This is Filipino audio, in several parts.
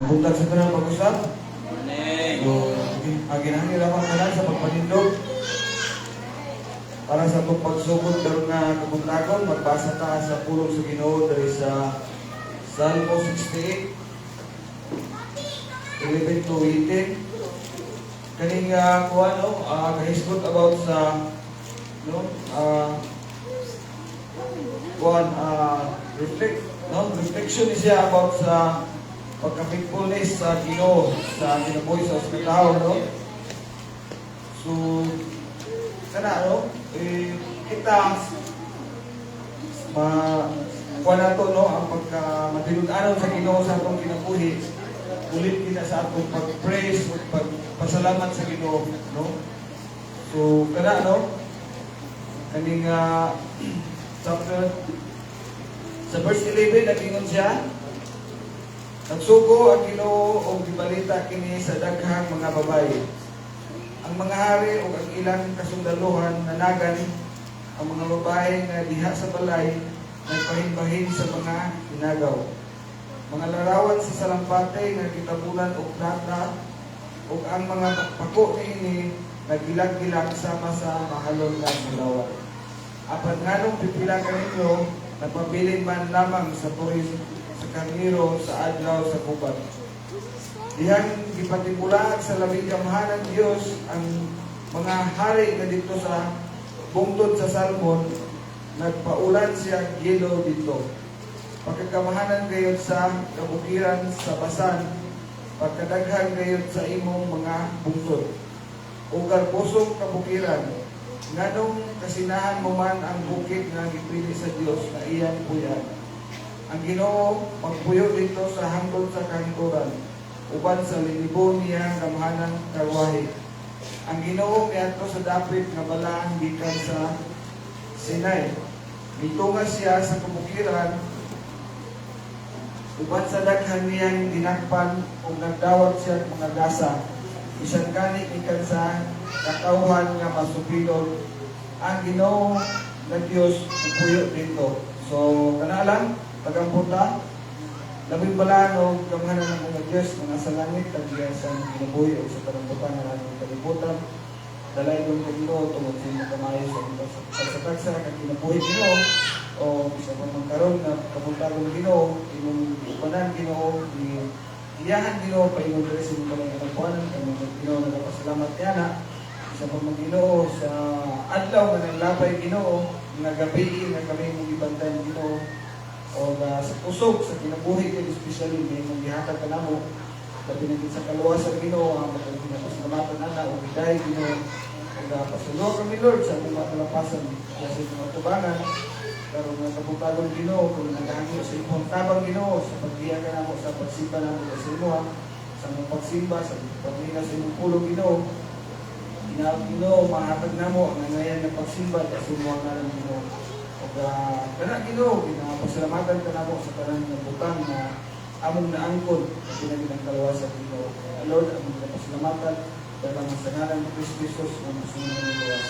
Buntag sa tanang pag-usap. Amen. So, ang ginahangin lamang kanan sa pagpanindog para sa itong pagsugod karon nga kabuntagon, magbasa ta sa pulong sa Ginoo diri sa Salmo 68, 11 to 18. Kaning kuha no, kahisgot about sa no, reflection siya about sa pagka-faithfulness sa Ginoo sa kinabuhi sa tao, no? So, kana no, kita kuha nato no ang pagka-matinud-anon sa Ginoo sa atong kinabuhi, ulit kita sa atong pag-praise o pagpasalamat sa Ginoo, no? So, kana no, kaning chapter sa verse 11 nagingon siya, nagsugo ang Ginoo og gibalita kini sa daghang mga babaye. Ang mga hari o ang ilang kasundaluhan nanagan ang mga babae nga diha sa balay nagpahin-bahin sa mga inagaw. Mga larawan sa salampate nga kitabulan og data o ang mga pako niini nagilag-gilag sama sa mahalon nga sulawan. Apan nganong pipila kaninyo napabilin man lamang sa turis sa karniro sa adlaw sa gubat. Dihang gipatibulaan sa labing kamahanan Dios ang mga hari nga dito sa bungtod sa Salmon, nagpaulan siya gilo dito. Pagkakamahanan gayud sa kabukiran sa Basan, pagkadaghan gayud sa imong mga bungtod. Ugar pusong kabukiran, nganong kasinahan mo man ang bukid nga gipili sa Dios na iyang puyan. Ang Ginoo magpuyo dito sa hangtod sa kahingkuran, uban sa linibo niya kamahanang karwahe. Ang Ginoo miadto sa dapit nga balaan gikan sa Sinai. Mitunga siya sa kabukiran, uban sa daghan niyang dinakpan ug nagdawat siya mga gasa. Bisan kani gikan sa katawhan nga masupilon. Ang Ginoo nga Dios magpuyo dito. So kana lang pagampunta labing balaan o kamahanan ng mga Diyos mga sa langit at sa kinabuhi o sa panambutan ng ating kalibutan. Dalay doon ka Ginoo tungod sa inyong kamayo sa pagsatagsa ng kinabuhi Ginoo o isa pa magkaroon na kapuntagon Ginoo, imong upanan Ginoo, iyahan Ginoo, paingon rin sa inyong kalang kanapuanan, kami Ginoo na napasalamat niya na isa pa mag-Ginoo sa adlaw nga naglapay Ginoo, nga gabi nga kami mong ibantayan Ginoo o sa pusok, sa kinabuhi kayo, especially may mong gihatag ka na mo, labi na sa kaluwasan Ginoo, ang pinapasalamatan na o hiday Ginoo, o pasulo kami Lord sa mga matalapasan, kasi mga tubangan, pero nga kaputagon Ginoo, kung naghangyo sa imong tabang Ginoo, sa paghiya ka na mo, sa pagsimba na mo sa imuha, sa mga pagsimba, sa paghinga sa imong pulong Ginoo, Ginoo, mahatag na mo ang nangayan na pagsimba, kasi imuha na lang Ginoo. Kana Ginoo, pinapasalamatan ka na mo sa kanang butang na among naangkon na pinagin ang kalawasan Ginoo. Lord, among pinapasalamatan dalam sa ngalan ni Kristo Jesus na musunod ng luwas.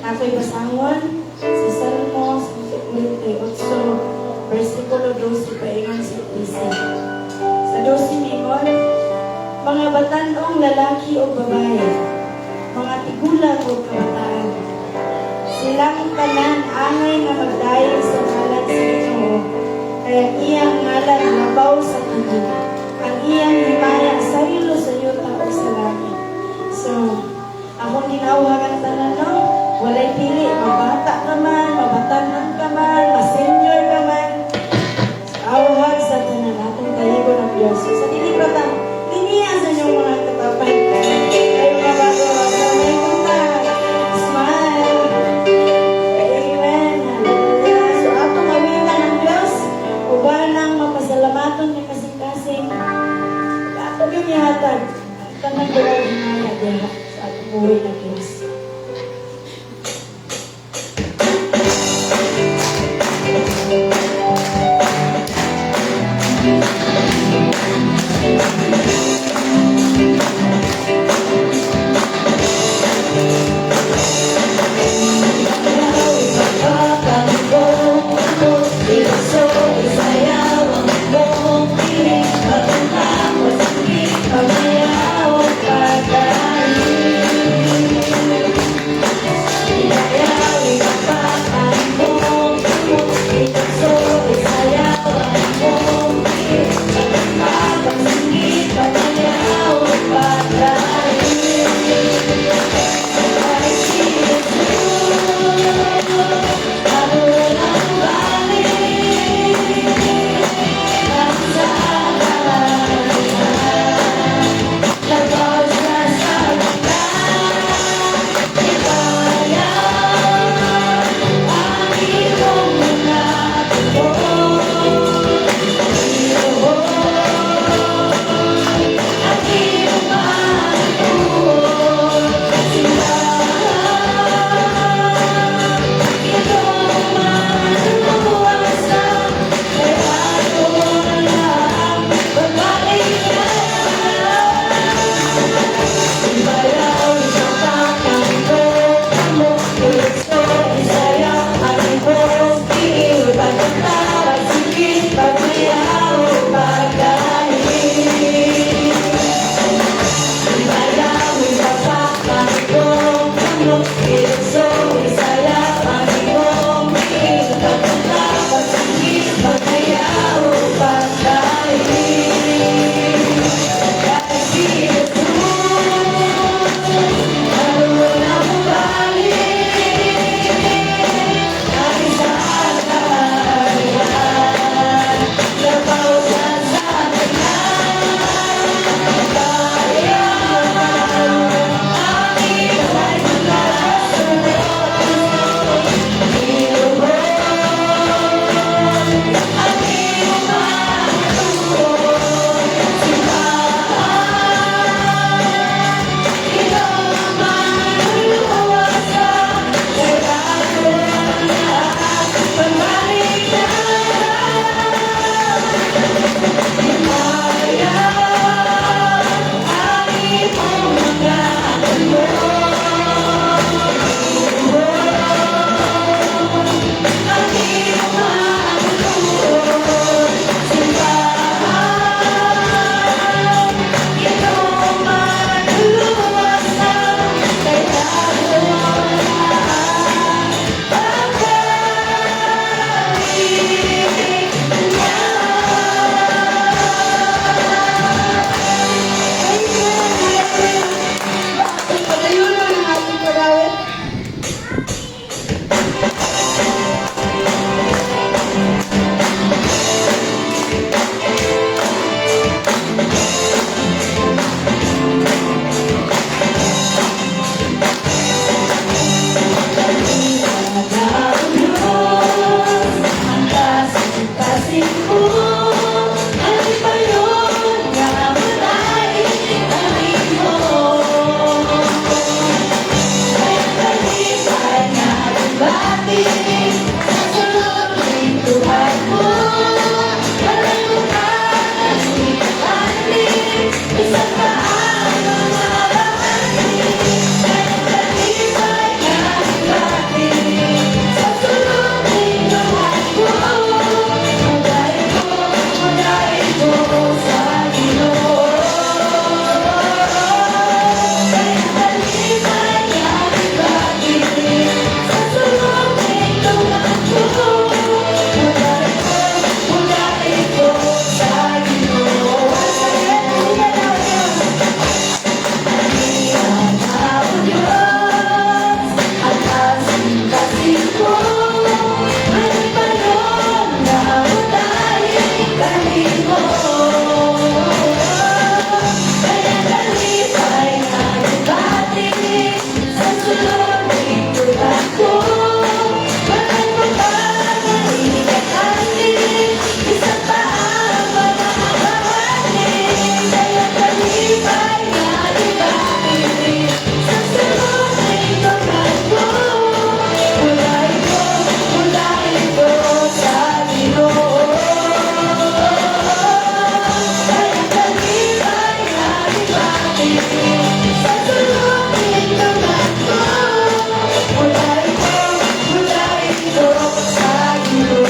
Ako'y basangon sa Salmo 28, versikulo 12, paingon sa 13. Sa 12 mingon, mga batanong lalaki o babae, mga tigulang o kabataan, silang tanan angay nga magdayo sa ngalan sa Ginoo, kaya iyang ngalan labaw sa tanan, ang iyang himaya sa ilo sa yuta o sa langit. So, akong ginawagan tanan no, walay pili, mabata ka man, mabatanan ka man, ma-senior ka man, sa awahag sa tanan atong tayigo ng Diyos. So, sa dili pa ta, liniya sa inyong mga ihatag kanang buong hinaya diha sa atong buhay na Diyos. Pagkakaroon Sa sulungin naman ko, mula ito sa iyo.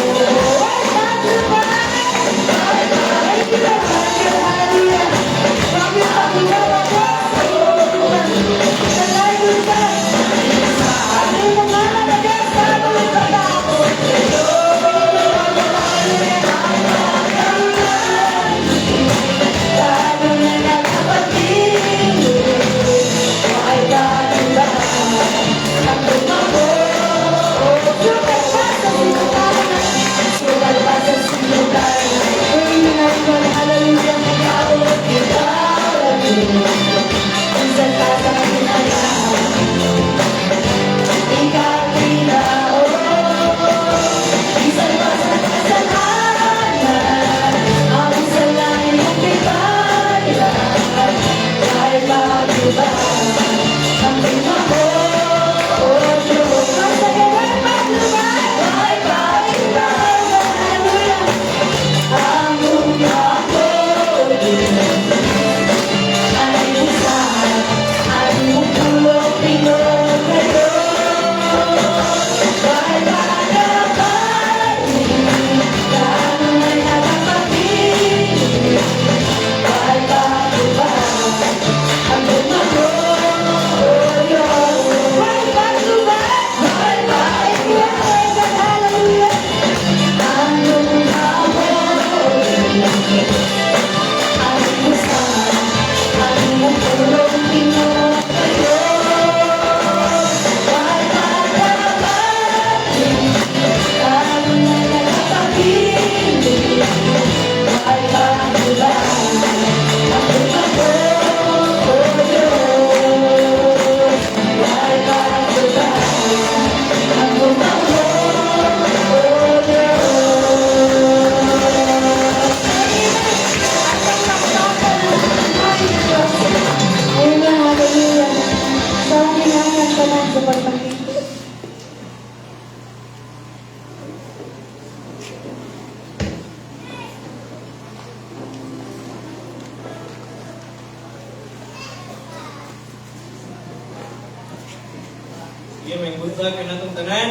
Sige, may buntag ka na itong tanan.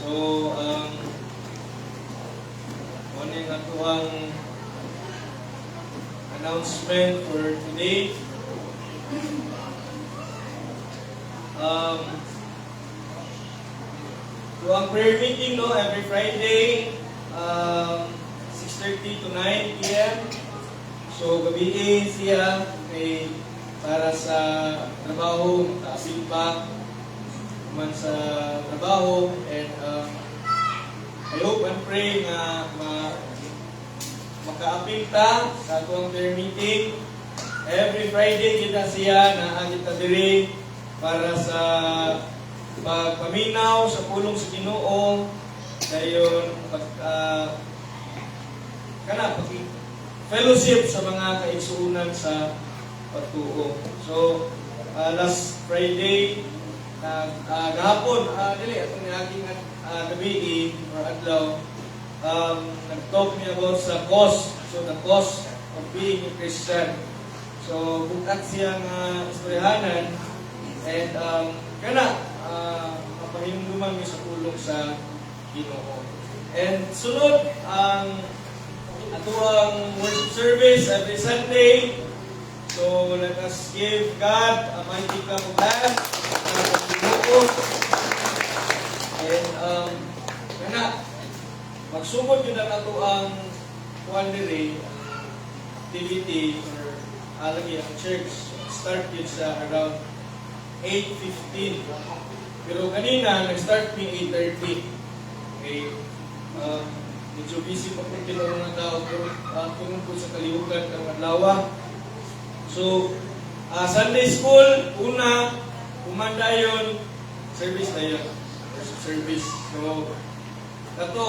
So, ano yung atuang announcement for today. So, ang prayer meeting, no, every Friday, 6:30 to 9 p.m. So, gabiin siya kay para sa trabaho, makaasin pa man sa trabaho, and I hope and pray nga makaapil ta sa atong prayer meeting. Every Friday kita siya na kita diri para sa pagpaminaw sa pulong sa Ginoo, dayon fellowship sa mga kaigsuunan sa pagtuo. So, last Friday, gahapon, dili, atong aking gabi or adlaw, nag-talk niya about sa cause. So, the cause of being a Christian. So, bukat siyang istoryahanan, and mapahinduman niya sa pulong sa Ginoo. And sunod, ang atuang worship service every Sunday. So, let us give God a mighty clap of hands. And, magsugod yun na ito ang Kuandere activity or alagi ang church. Start yun sa around 8:15. Pero kanina, nag-start yung 8:30. Okay. Medyo busy pa po tinuro ng tao tungkol sa kalihukan ng adlaw. So, Sunday school, una, umanda yun, service na yun, worship service. So, ito,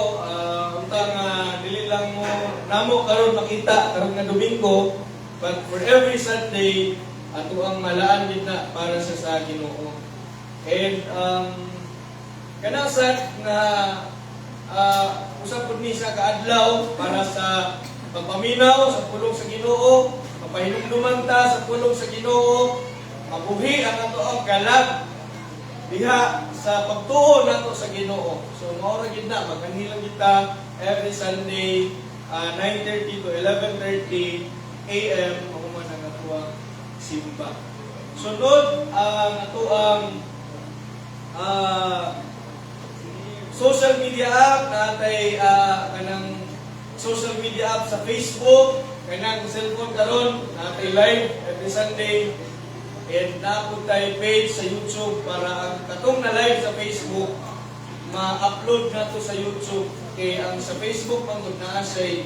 dili lang mo, namo karon makita, karon nga Domingo, but for every Sunday, ato ang malaan din na para sa Ginoo. And, kanasat na usap po ni sa kaadlaw para sa pagpaminaw sa pulong sa Ginoo, mapahinumduman ta sa pulong sa Ginoo, mabuhi ang ato ang kalag diha sa pagtuo nato sa Ginoo. So mao ra gid na magkanhilang kita every Sunday 9:30 to 11:30 AM mao man ang ato ang simba. Sunod ang ato ang social media app natay kanang social media app sa Facebook, kanang cellphone karon natay live every Sunday. And naapod tayo page sa YouTube para ang katong na live sa Facebook ma-upload na to sa YouTube. Kaya ang sa Facebook pangod na siya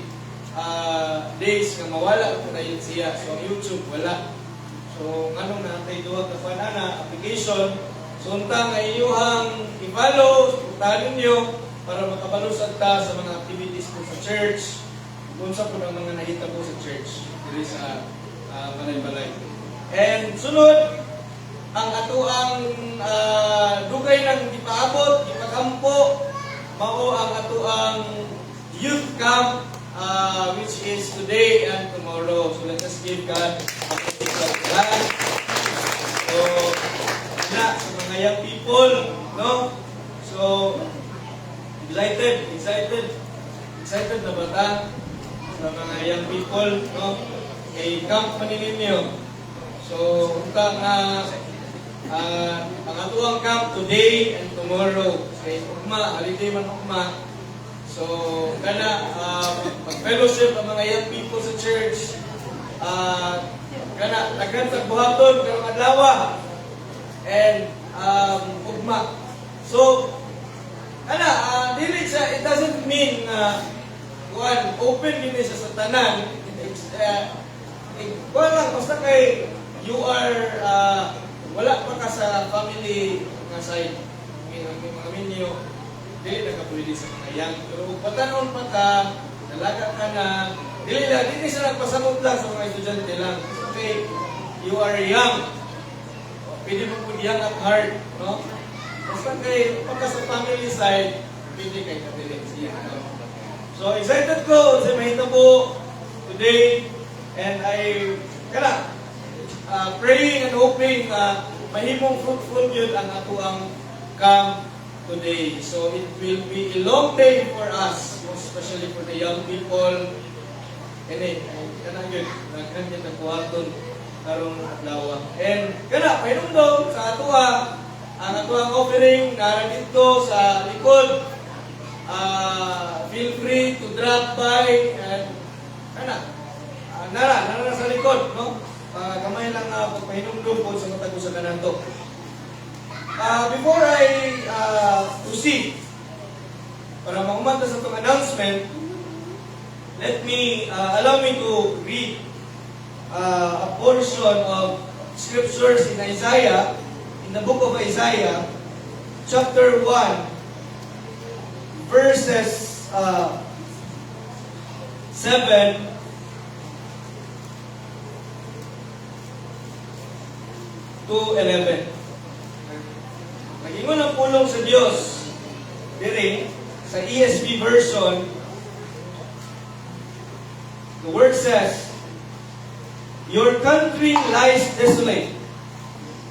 days nga mawala ko na yun siya. So ang YouTube wala. So nganong natay duha ka panana application. So unta nga inyong i-follow, puntahan ninyo para makabalusad ta sa mga activities ko sa church. Kung sa po ang mga nahita ko sa church diri sa balay-balay. And sunod, ang ato ang dugay ng ipaabot, ipagampo, mao ang ato ang youth camp, which is today and tomorrow. So let us give God a praise. So, na sa mga young people, no? So, excited na ba ta sa mga young people, no? Kay camp man ninyo. So, ang ato ang camp today and tomorrow. Kay ugma, holiday man ugma. So, kana mag-fellowship ang mga young people sa church. Kana daghan sa buhaton karong adlaw. And ugma. So, kana dili siya, it doesn't mean na open din siya sa tanan. Lang basta kay you are wala pa ka sa family nga side. May mga minyo dili na ka pwede sa mga young. Pero patanon pa ka, dalaga ka na, dili sila nagpasamot lang sa mga estudyante lang. Okay, you are young. Pwede mo po young at heart, no? Basta kay pagka sa family side, pwede kay katiling siya. No? So excited ko sa mahita po today, and I praying and hoping mahimong fruitful yun ang ato ang camp today. So it will be a long day for us, especially for the young people. Kanang yun, nagkanyan ng kuwarton karong adlaw. And pahinumdom sa ato ang ato ang offering nara dito sa likod. Feel free to drop by and nara sa likod, no? Kamay lang pagpahinumdum po sa matago sa kananto. Before I proceed, para maumanta sa itong announcement, allow me to read a portion of scriptures in Isaiah, in the book of Isaiah, chapter 1, verses 7 to 11. Nagingon ang pulong sa Diyos diri sa ESV version. The word says, "Your country lies desolate.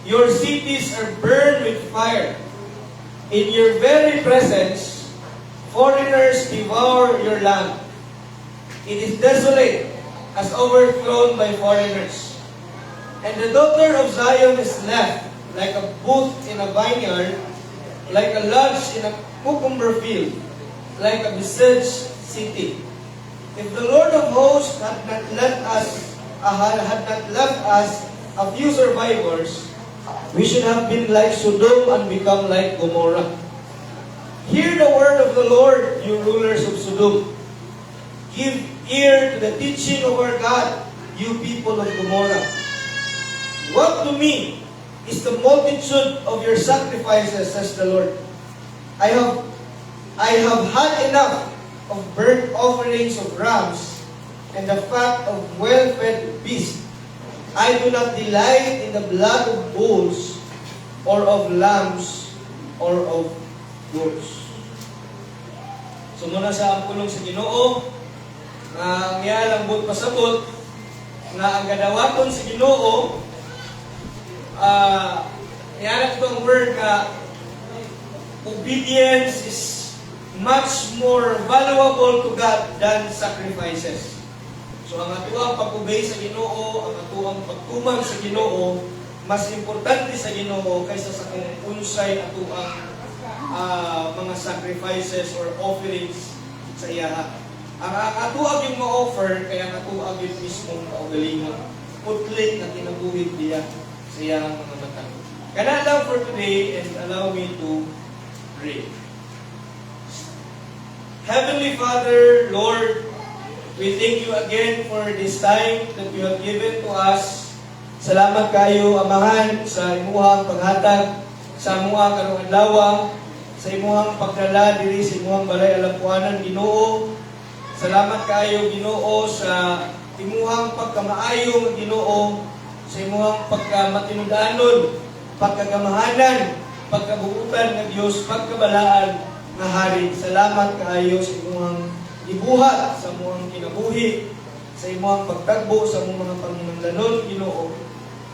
Your cities are burned with fire. In your very presence, foreigners devour your land. It is desolate, as overthrown by foreigners. And the daughter of Zion is left like a booth in a vineyard, like a lodge in a cucumber field, like a besieged city. If the Lord of hosts had not left us a few survivors, we should have been like Sodom and become like Gomorrah. Hear the word of the Lord, you rulers of Sodom. Give ear to the teaching of our God, you people of Gomorrah. What to me is the multitude of your sacrifices, says the Lord. I have had enough of burnt offerings of rams and the fat of well-fed beasts. I do not delight in the blood of bulls or of lambs or of goats." So muna sa ang pulong sa Ginoo, ang lang pasabot, nga ang gadawaton sa Ginoo, iyanat ko ang word nga obedience is much more valuable to God than sacrifices. So ang atuang pag-obey sa Ginoo, ang atuang pagtumang sa Ginoo, mas importante sa Ginoo kaysa sa kung unsay atuang mga sacrifices or offerings sa iya. Ang atuang yung ma-offer, kaya ang atuang yung mismong kaugalingon. Putlit na kinabuhid niya sa iyang mga mata. Kaya lang for today, and allow me to pray. Heavenly Father, Lord, we thank you again for this time that you have given to us. Salamat kayo, Amahan, sa imuhang paghatag, sa imuhang karong adlaw, sa imuhang pagdala diri sa imuhang balay alampuanan, Ginoo. Salamat kayo, Ginoo, sa imuhang pagkamaayo, Ginoo, sa imuhang pagkamatinudanon, pagkagamahanan, pagkabuutan ng Diyos, pagkabalaan nga hari. Salamat kayo sa imuhang ibuhat, sa imuhang kinabuhi, sa imuhang pagtagbo, sa imuhang mga panghinanglanon, Ginoo.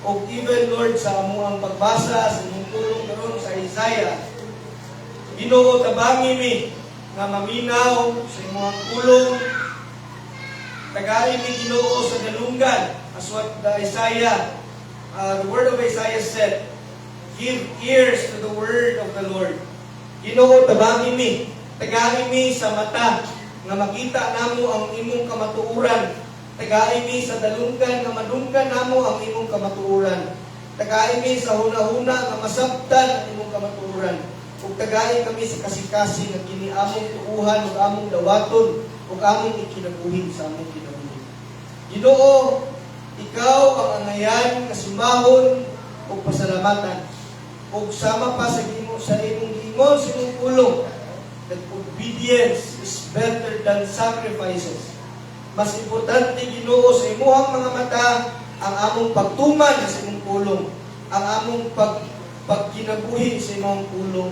O even, Lord, sa imuhang pagbasa, sa imuhang tulong karon sa Isaiah, Ginoo, tabangi mi nga maminaw sa imuhang tulong. Tagay mi, Ginoo, sa dalunggan, as what the Isaiah, the word of Isaiah said, give ears to the word of the Lord. Ginoo, tabangi mi, tagay mi sa mata, nga makita namo ang imong kamatuoran. Tagay mi sa dalunggan, nga madunggan namo ang imong kamatuoran. Tagay mi sa hunahuna, nga masabtan ang imong kamatuoran. Ug tagay kami sa kasikasi nga kini among tuuhan ug among dawaton ug among ikinabuhi sa among kinabuhi. Ginoo, ikaw ang angayan, kasimbahon ug pasalamatan. Ug sama pa sa imong giingon sa imong pulong that obedience is better than sacrifices. Mas importante, Ginoo, sa imuhang mga mata ang among pagtuman sa imong pulong, ang among pagkinabuhi sa imong pulong,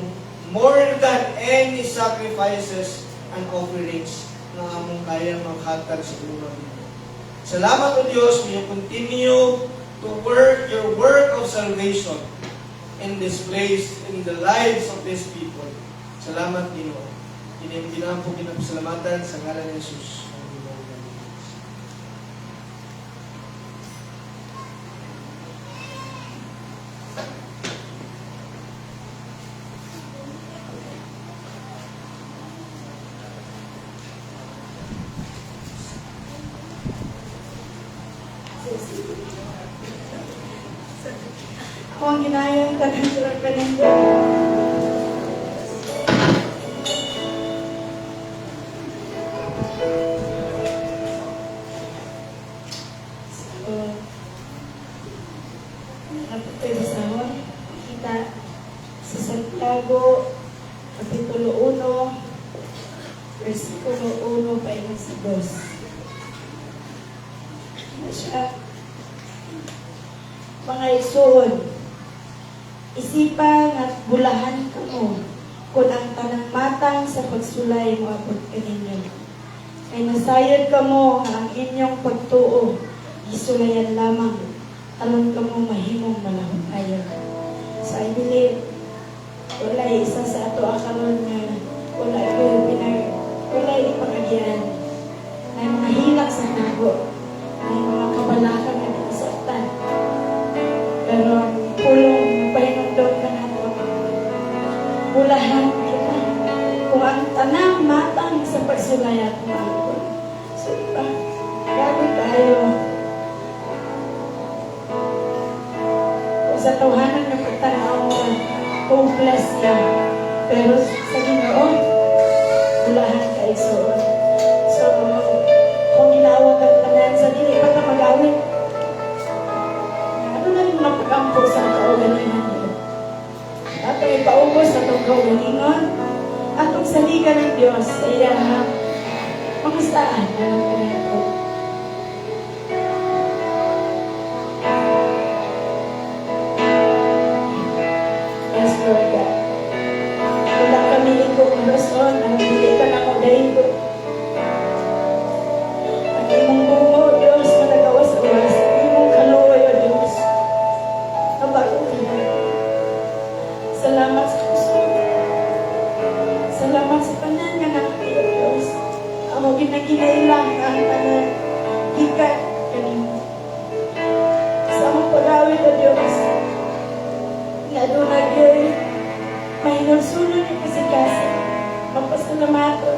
more than any sacrifices and offerings na among kayang maghatag sa pulong. Salamat o Diyos, may you continue to work your work of salvation in this place, in the lives of these people. Salamat, Ginoo. Ginamit po kinapasalamatan sa ngalan ni Jesus. Ako ang ginayang tanan ka nito. Kita sa Santiago, Kapitulo 1, versikulo 1 pa hanggang sa 2. Siya, mga isuon, isipan at bulahan ka mo kung ang tanang matang sa pagsulay mo abot kaninyo. Ay nasayad ka mo nga ang inyong pagtuo, isulayan lamang, alam ka mo mahimong malahong ayaw. So I believe, wala isa sa ato akaron nga wala ipangagyan na mga hilak sa nago, na mga kabalakang na nasaktan. Pero pulong pahinundog ka nato, bulahan kita kung ang tanang matang sa pagsulay at mga so grabe tayo sa tuhanan ng pagtanaw hopeless niya. Pero sa Ginoo, bulahan ka isuon. So, kung ginawag ang tanan sa dili pa ka mag-awit, ano na rin napagampo sa kaugalingan niyo? Ato ipaubos sa itong kaugalingan, atong saligan ng Diyos sa iya pangastaan na lang kanito. Yes, Lord God. Wala kami ikaw ang rason, ang hindi ka na magayin ko. Ang imong bungo, Diyos, na nagawas-awas. Salamat na Diyos. Nga doon nagyoy, mahinulsunan niya kasi kasi. Magpasalamato.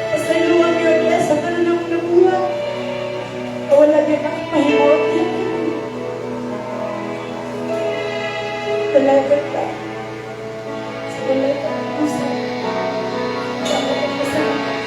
Pasaluhan niyo niya sa kanunang nabuhat. Wala niya kang mahimot niya. Talaga ka. Salamat ka. Usap. Salamat ka. Pasalamat.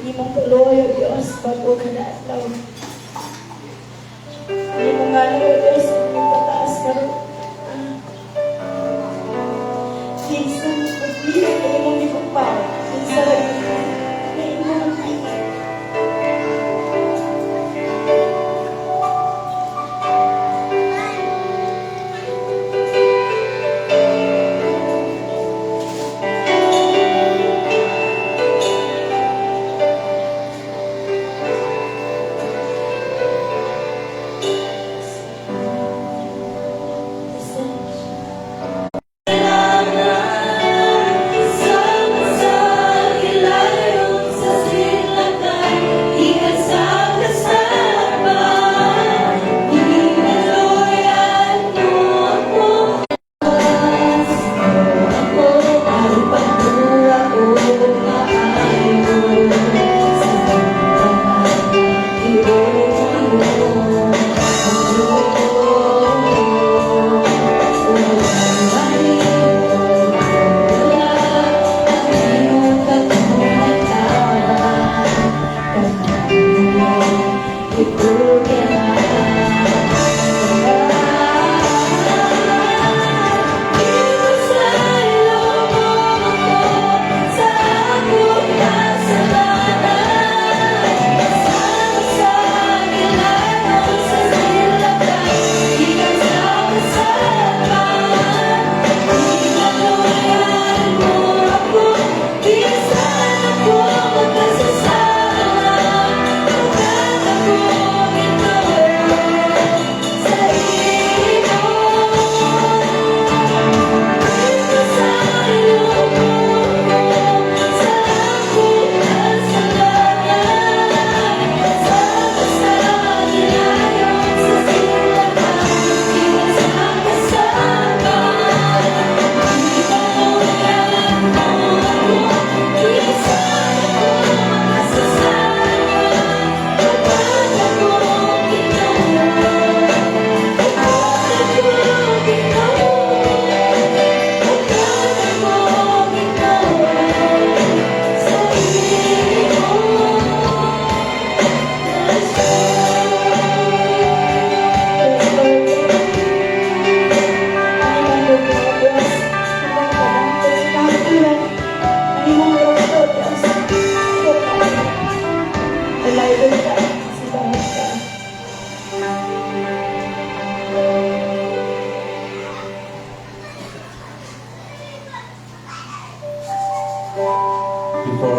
Imong tuloy, O Diyos, bago ka na atlaw. Imong nga na, O Diyos, imong pataas ka rin. Kinsa mo pagpili, na imong ikumpaw. Kinsa rin, na imong pili.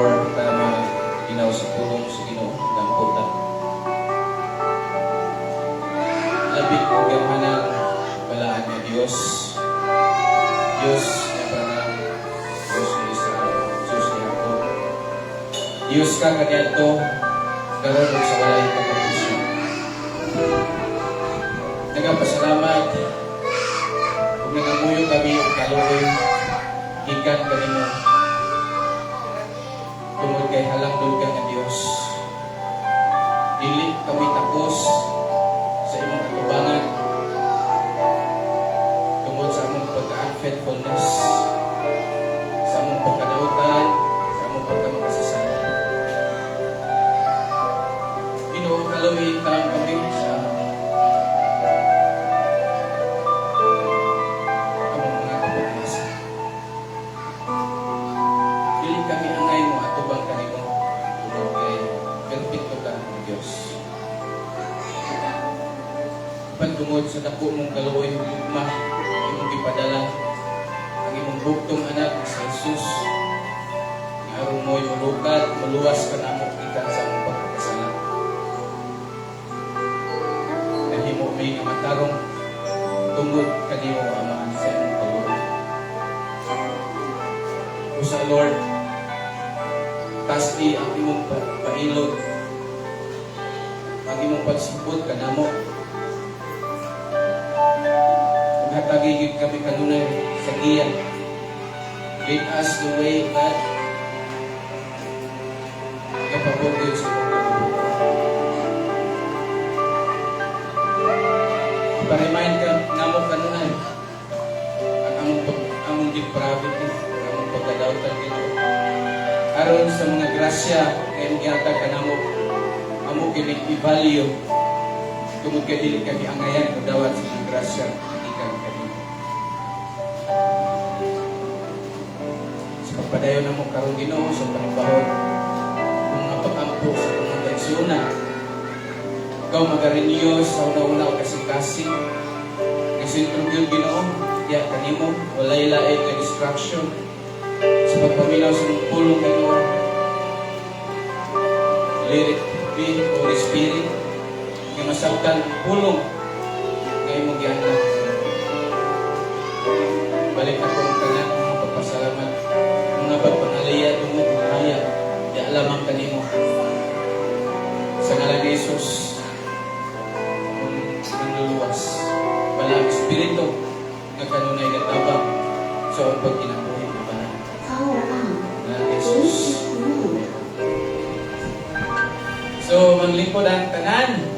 before kita maginaw sa pulong sa Ginoo ng puta. Labing kong gamanan balaan niya Diyos. Diyos na parang Diyos ni Israel, Diyos ni Jacob. Diyos ka kanyato, karon sa walay katapusan. Nagapasalamat kung nangamuyo kami yung kaluoy, ikan kami mo. Tungod kay halangdod ka nga Diyos. Dili kami tapos sa imong katubangan. Tungod sa among pagka-unfaithfulness, sa among pagkadautan, sa among pagkamakasasala. Ginoo, kaluoy taon kami sa among mga kapag-asa. Dili kami angay mo at ubang kanimo. Tungod kay perfecto ka ng Diyos. Pagtungod sa dako mong kaluoy hugma, imong gipadala ang imong bugtong anak sa Jesus. Nga aron mo'y malukat, maluwas ka namo ikan sa among pagkakasala. Nahimo may nga matarong tungod kanimo Ama sa imong kaluoy. O sa Lord, tasdi ang imong pailog, ang imong pagsipot kanamo. Hatagigid kami kanunay sa giya. Lead us the way, God. Kapabot sa mga pa-remind ka namo kanunay ang among depravity, ang among pagkadautan dito. Aron sa mga grasya kay gihatag kanamo, amo kini i-value. Tungod kay dili kami angayan kadawat sa mga grasya. Padayon na mo karong Ginoo sa panahon mga pag-ampo sa mga dagsuna. Ikaw magarinyo sa una-una kasing-kasing. Isintro yun Ginoo, diya kanimo, walay lain na distraction. Sa pagpaminaw sa mga pulong Ginoo, let it be Holy Spirit, nga masabtan ang pulong ngayon mo gihanap. Balik ako ng kanyang mga pagpasalamat. Mga pagpangalaya tungod kaya di alamang kanimo sa ngalan ni Jesus manluluwas balang espiritu nga kanunay natabang sa ang pagkinabuhi ng bahay na Jesus. So maglingkod ang tanan.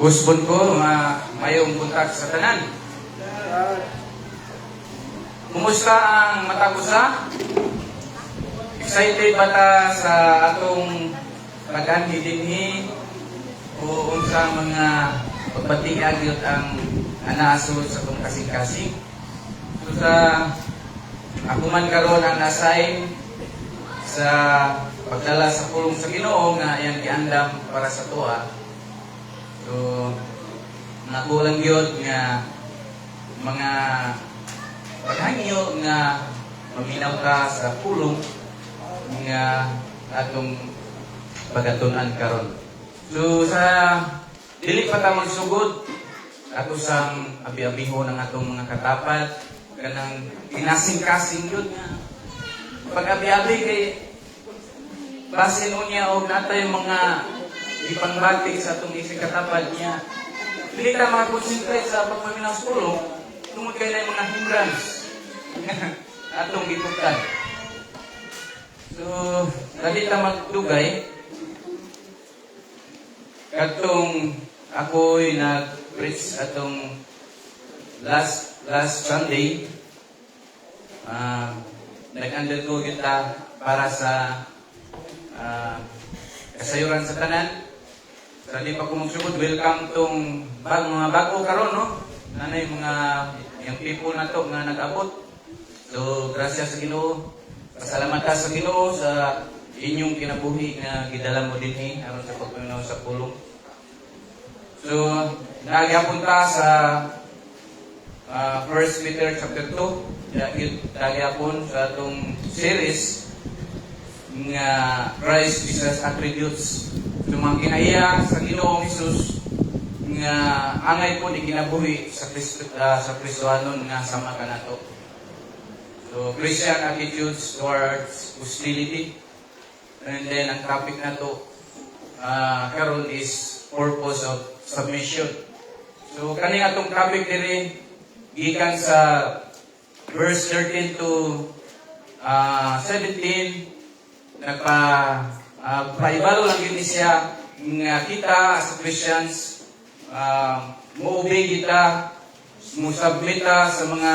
Husbon ko, mayong buntak sa tanan. Kumusta ang matagusa? Excited ba ta sa atong pag-anhi dinhi o unsa mga pagpatiag yun ang anaasod sa atong kasing-kasing? So sa ako man karon ang assign sa pagdala sa pulong sa Ginoo nga iyang giandam para sa tuwa. So, nakulang yun nga mga paghangyo nga maminaw ka sa pulong nga atong pagatunan karon. So, sa dili pa ta magsugod ato sang abi-abiho ng atong mga katapat kanang kinasing-kasing yun nga pag-abi-abi kay basin unya og natay mga ipangbati sa itong isang katapat niya. Hindi ta makakonsentrate sa pagmaminaw sa pulong tungod kayo na yung mga hindrance atong giputan. So, dali ta magdugay katong ako'y nag-preach atong last Sunday. Nag-undergo kita para sa kasayuran sa tanan. So, di pa ko magsugod, welcome tong mga bago karon, no? nanay mga yung people na to nga nag-abot. So, grasya sa Ginoo. Pasalamat ka sa Ginoo sa inyong kinabuhi nga gidala mo din aron sa pagpaminaw sa pulong. So, nagyapon ta sa 1 Peter chapter 2. Nagyapon sa atong series nga Christ Jesus attributes. So, mga kinaiya sa Ginoong Hesus nga angay po di kinabuhi sa Kristohanon nga sama kanato. So, Christian attitudes towards hostility. And then, ang topic na to karon is purpose of submission. So, kaning atong topic diri gikan sa verse 13 to 17, paibalo lang yun siya nga kita as Christians, mo-obey kita, mo-submita sa mga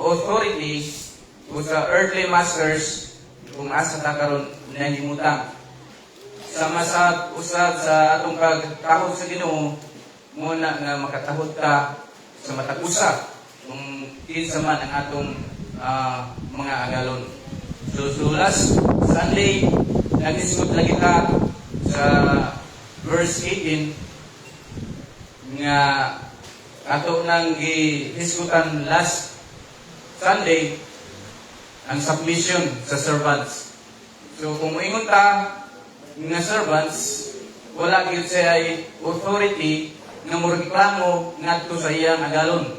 authority o sa earthly masters kung asa ta karon nahimutang. Sama sa usab sa atong pagtahod sa Ginoo, muna nga makatahod ka sa matag usa kung kinsa man ang atong mga agalon. So last Sunday, nag-discuss lagi ta sa verse 18 nga ato nang gi-diskutan last Sunday ang submission sa servants. So kung moingon ta nga servants, wala gyud siya ay authority nga moreklamo ngadto sa iyang agalon.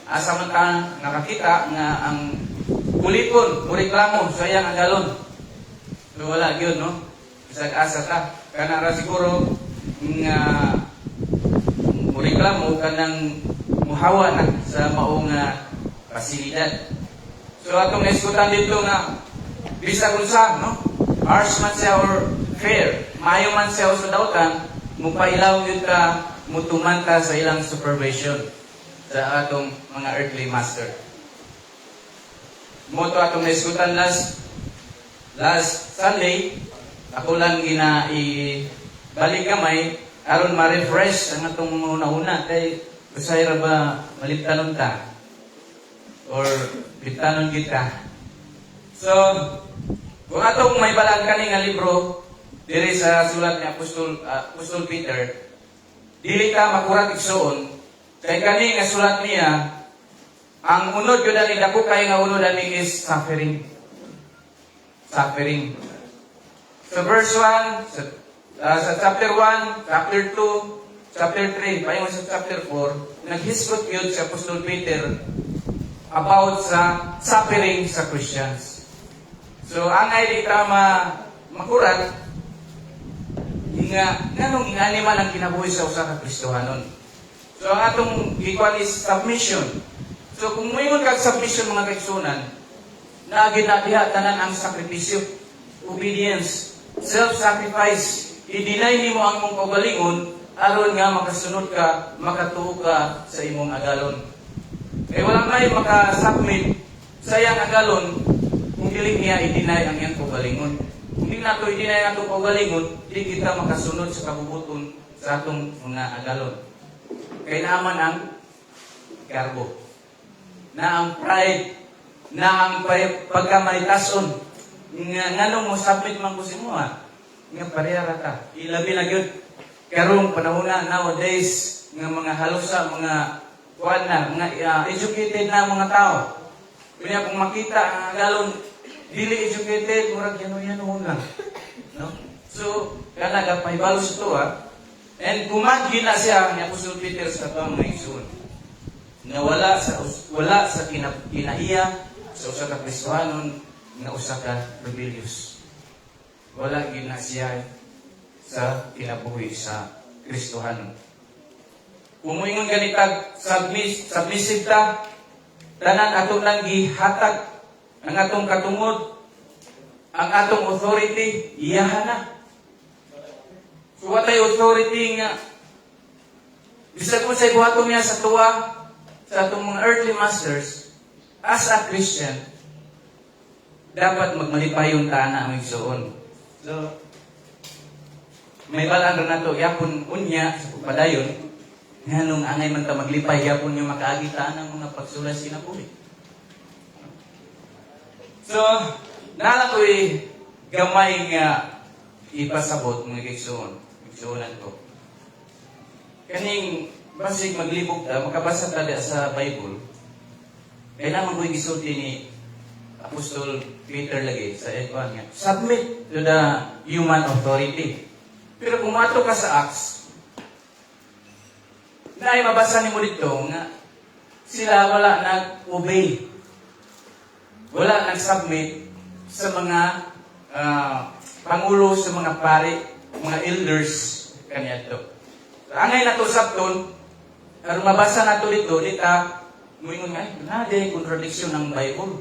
Asa man ta nakakita nga ang kulipon moreklamo sa iyang agalon. So wala gyud no. Bisag asa ta kana ra siguro nga moreklamo kanang muhawa na sa maong pasilidad. So atong naiskutan dito nga bisag unsa no, harsh man siya or fair, maayo man siya sa dautan, mupailaw yun ka, mutuman ka sa ilang supervision sa atong mga earthly master. Mo to atong naiskutan last Sunday, ako lang balik gamay aron ma-refresh ang atong una-una kay usay ra ba maliptanon ta or bitanon kita. So, kung atong may balang kani nga libro diri sa sulat ni Apostol Peter, dili ta makurat igsuon kay kani nga sulat niya ang unod gyud ani dako kay nga unod ani is suffering. Suffering. Sa verse 1, sa chapter 1, chapter 2, chapter 3, paingon sa chapter 4, naghisgot gyud si Apostol Peter about sa suffering sa Christians. So, angay di ta makurat nga nganong ingani man ang kinabuhi sa usa ka Kristohanon. So, ang atong gikuan is submission. So, kung moingon kag submission mga kaigsunan, na ginadiha tanan ang sakripisyo, obedience, self-sacrifice, i-deny nimo ang imong kaugalingon aron nga makasunod ka, makatuo ka sa imong agalon. Eh wala may makasubmit sa iyang agalon kung dili niya i-deny ang iyang kaugalingon. Kung di nato i-deny ang atong kaugalingon, di kita makasunod sa kabubuton sa atong mga agalon. Kaya naman ang karbo, na ang pride, na ang pagkamalitason, nganong mo submit man ko si mo nga parehara ta. Ilabi na gyud karong panahon na nowadays nga mga halusa, mga kuan na, mga educated na mga tao. Kaya kung makita ang agalon dili educated, murag yano-yano lang. No? So, kana gapahibalo sa to and kumagi na siya ni Apostol Peter sa mga igsoon. Na wala sa kinaiya sa usa ka Kristohanon nga usa ka rebellious. Wala gid na siya sa kinabuhi sa Kristohanon. Kung moingon ganitag submissive ta, tanan ato nang gihatag ang atong katungod, ang atong authority iyahan na. So watay authority nga bisag kung sa ibuhaton niya sa tuwa sa atong mga earthly masters, as a Christian, dapat magmalipayon ta na ang igsoon. So, may balaan rin na ito, yapon unya sa pagpadayon, Nganong angay man ta maglipay yapon nga makaagitaan ng mga pagsulat sinapuli. So, nala ko'y gamay nga ipasabot mga igsuonan ko. Kaning basig maglibog ta, makabasa ta sa Bible. Kailangan ko'y gisulti ni Apostol Peter lagi sa Edwan nga, submit to the human authority. Pero kung mato ka sa Acts, na ay mabasa ni mo dito nga sila wala nag-obey. Wala nag-submit sa mga pangulo, sa mga pari, mga elders kaniya to. Angay na to sabton, aron mabasa na to dito, dita, muingon nga, nade contradiction ng Bible.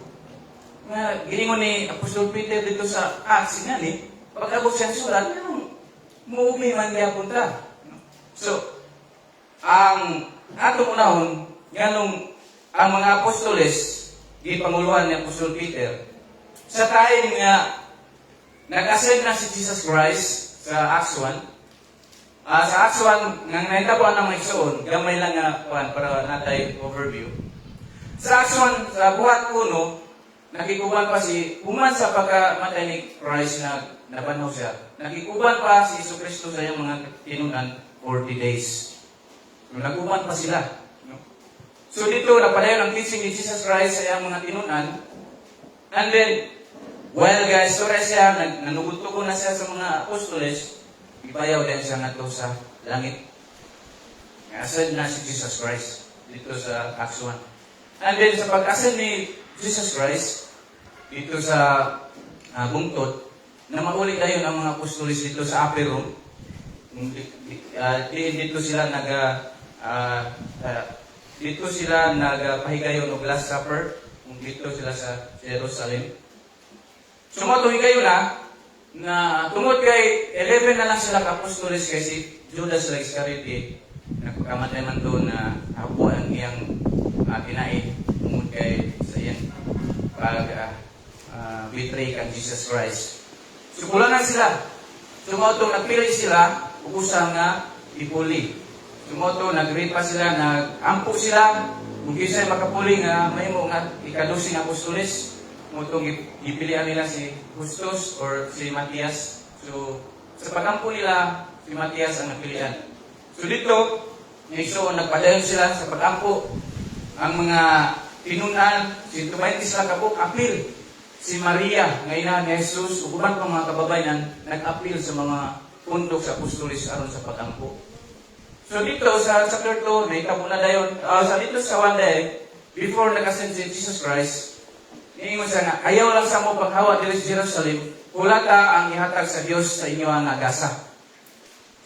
Nga, giningon ni Apostol Peter dito sa Acts nga ni, pag-abot siyang sulat, muumi man gyapon ta. So, ang atong unahon, nganong ang mga apostoles, gipanguluhan ni Apostol Peter, sa time nga nag-ascend na si Jesus Christ sa Acts 1, sa Acts 1, nga nahitabuan ng mga igsoon, gamay lang nga para natay overview. Sa Acts 1, sa buhat 1, nakikuban pa human sa pagkamatay ni Christ na nabanaw siya, nakikuban pa si Isu Kristo sa iyang mga tinunan 40 days. Naguban pa sila. No? So dito, napadayon ang teaching ni Jesus Christ sa iyang mga tinunan. And then, while guys, sura siya, nanugutuko na siya sa mga apostoles, ipayaw din siya nga sa langit. Ascend na si Jesus Christ dito sa Acts 1. And then, sa pag-ascend ni Jesus Christ, dito sa bungtot, na mauli tayo ng mga apostoles dito sa upper room. Dito sila nagpahigayon og Last Supper. Dito sila sa Jerusalem. Sumatuhigayon na tungod kay 11 na lang sila ka-apostoles kay si Judas Iscariote. Nagpakamatay man doon na ako ang iyang kinain tungod kay sa iyang betray kang Jesus Christ. So kulanan sila. Sumoto nagpili sila ubusa nga ipuli. Sumoto nagripa sila, nagampo sila. Kung kisay makapuli nga may mo nga ikadusing apostoles, mutong ipilian nila si Justus or si Matias. So sa pagampo nila si Matias ang napilian. So dito, nagpadayon sila sa pagampo. Ang mga tinunan, 120 sila kabuk, apil. Si Maria, ngayon ni Jesus, uguban pang mga kababayan, nag-appeal sa mga pundok sa apostolis aron sa pagampo. So dito sa chapter 2, may na dayon, dito sa 1 day, before nag-ascend si Jesus Christ, niingon siya nga, ayaw lang sa mo paghawa dito sa Jerusalem, kulata ang ihatag sa Diyos sa inyo ang nagasa.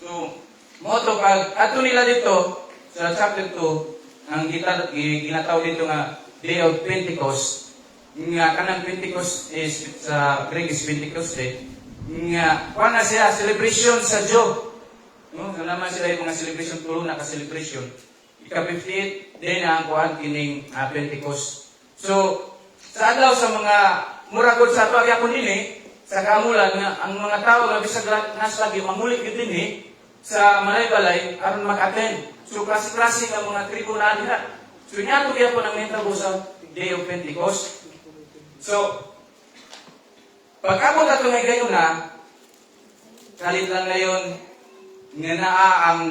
So, moto pag ato nila dito, sa chapter 2, ang ginataw dito nga, Day of Pentecost, nga kanang Pentecost is sa Greek is Pentecoste, nga kuha na siya celebration sa Diyo. No, naman sila yung mga celebration tulo na ka-celebration. Ika-58 din ang kuhan kining Pentecost. So sa adlaw sa mga muragod sa pagyapon dinhi sa kamulan nga ang mga tao nga bisag nas lagi mangulit gid dinhi sa malay-balay aron mag-attend. So klase-klase nga mga tribo na diha. So niya to gyapon ang mentabo sa Day of Pentecost. So, pag-abot ato ngay gayon na, kalit lang ngayon, nga naa ang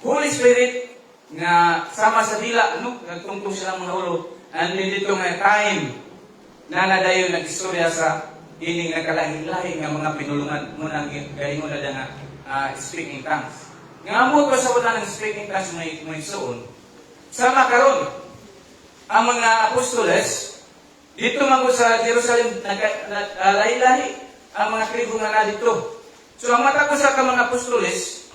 Holy Spirit nga sama sa dila, no? Nagtungtong silang mga ulo. And dito nga time na nadayon nag-istorya sa ining nagkalahi-lahi nga mga pinulungan mo nang gayon na nga speaking tongues. Nga mo ko sa wala ng speaking tongues may suon. Sama karon ang mga apostoles dito man sa Jerusalem, lahi-lahi ang mga tribo nga na dito. So ang mata ko sa mga apostoles,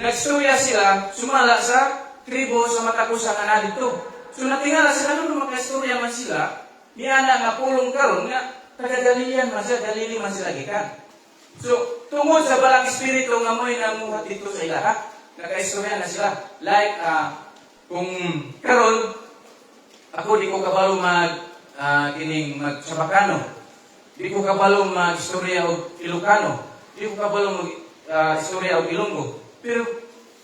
nagstorya sila, sumala sa tribo sa mata ko sa nga na dito. So natingala sila nung makastorya man sila, niya na nga pulong karon nga, taga-Galilean man sila, Galili man sila gikan. So tungod sa balang espiritu nga mo'y namuhat dito sa ilaha, naka-istorya na sila. Like, kung karon, ako di ko kabalo kining magsabakano. Di ko kabalo mag-istorya o Ilocano. Di ko kabalo mag-istorya o Ilonggo. Pero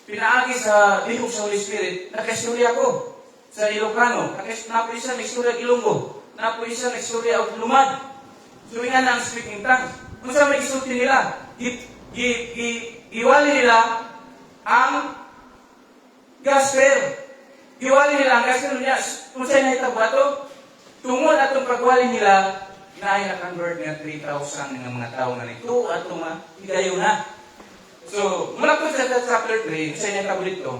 pinaagi sa lihok sa Holy Spirit, nakaistorya ko sa Ilocano, napo isa na istorya Ilonggo, napo isa na istorya og Lumad. So nga na ang speaking tongues. Kung sa may isulti nila, iwali nila ang gospel. Iwali nila ang gospel niya. Kung sa'yo nahitabo ato, tungod atong pagwali nila, na ay na-convert nga 3,000 ng mga tao na nito at mga higayo na. So, mula po sa chapter 3, sa inyo tabo dito,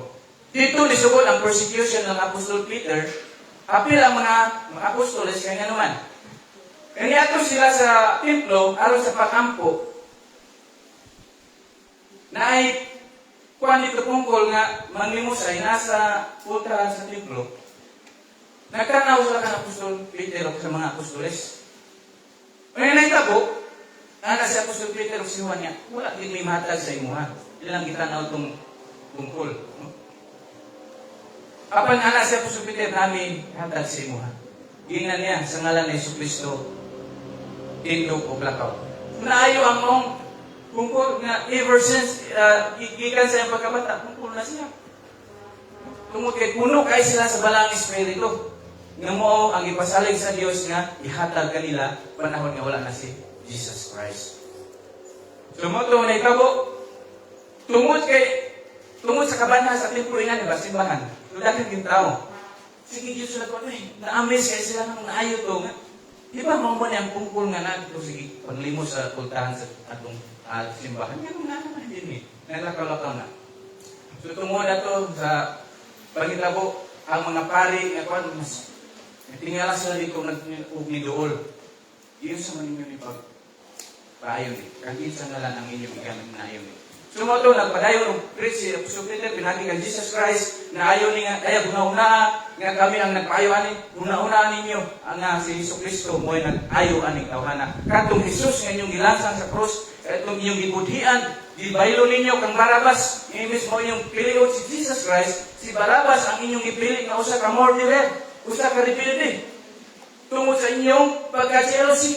dito nisugod ang persecution ng Apostol Peter, apil ang mga apostoles kaya naman. Kaya ato sila sa templo, aron sa pakampo, na ay kuhan dito tungkol nga manglimusay nasa puntahan sa templo. Nagtanaw sila kan Apostol Peter o sa mga apostoles. Ngayon na itabo, si Apostol Peter o si Juan niya, wala din may matag sa imuha. Ilang kita na itong tungkol. No? Apan si Apostol Peter namin hatag sa imuha. Gingan niya sa ngalan ni Jesucristo, tindog o blackout. Naayo ang mong tungkol nga ever since gikan sa iyang pagkabata, tungkol na siya. Tungkol kay puno kay sila sa balang espiritu. Nga mo ang ipasalig sa Dios nga ihatag kanila panahon nga wala na si Jesus Christ. So mo to na itabo tungod sa kabanha sa templo nga diba simbahan. So daghang king tao. Sige Dios sila ko na-amaze kay sila nang naayo to nga. Di ba mo man ang pungkol nga na dito sige panglimos sa kultahan sa atong simbahan. Nga na naman din nalakaw-lakaw na. So tungod ato sa pagitabo ang mga pari nga kuan mas tingala sila dito ni dool. Iyon sa maninyo ni pag-paayon ni. Kagin sa ngalan ang inyong igamit na ayon ni. Sumoto, nagpadayon ng preach si Apostol Peter, pinagi kang Jesus Christ, na ayaw ni nga, kaya guna-una, nga kami ang nagpaayon ni, guna-una ninyo, ang si Jesus Kristo, mo ay nag-ayaw aning tawhana. Katong Jesus nga inyong gilansang sa krus, katong inyong gibudhian, gibaylo ninyo kang Barabas, imbis mo inyong piliot si Jesus Christ, si Barabas ang inyong gipili nga usa ka murderer. Usa ka rebelde. Tungod sa inyong pagka-jealousy.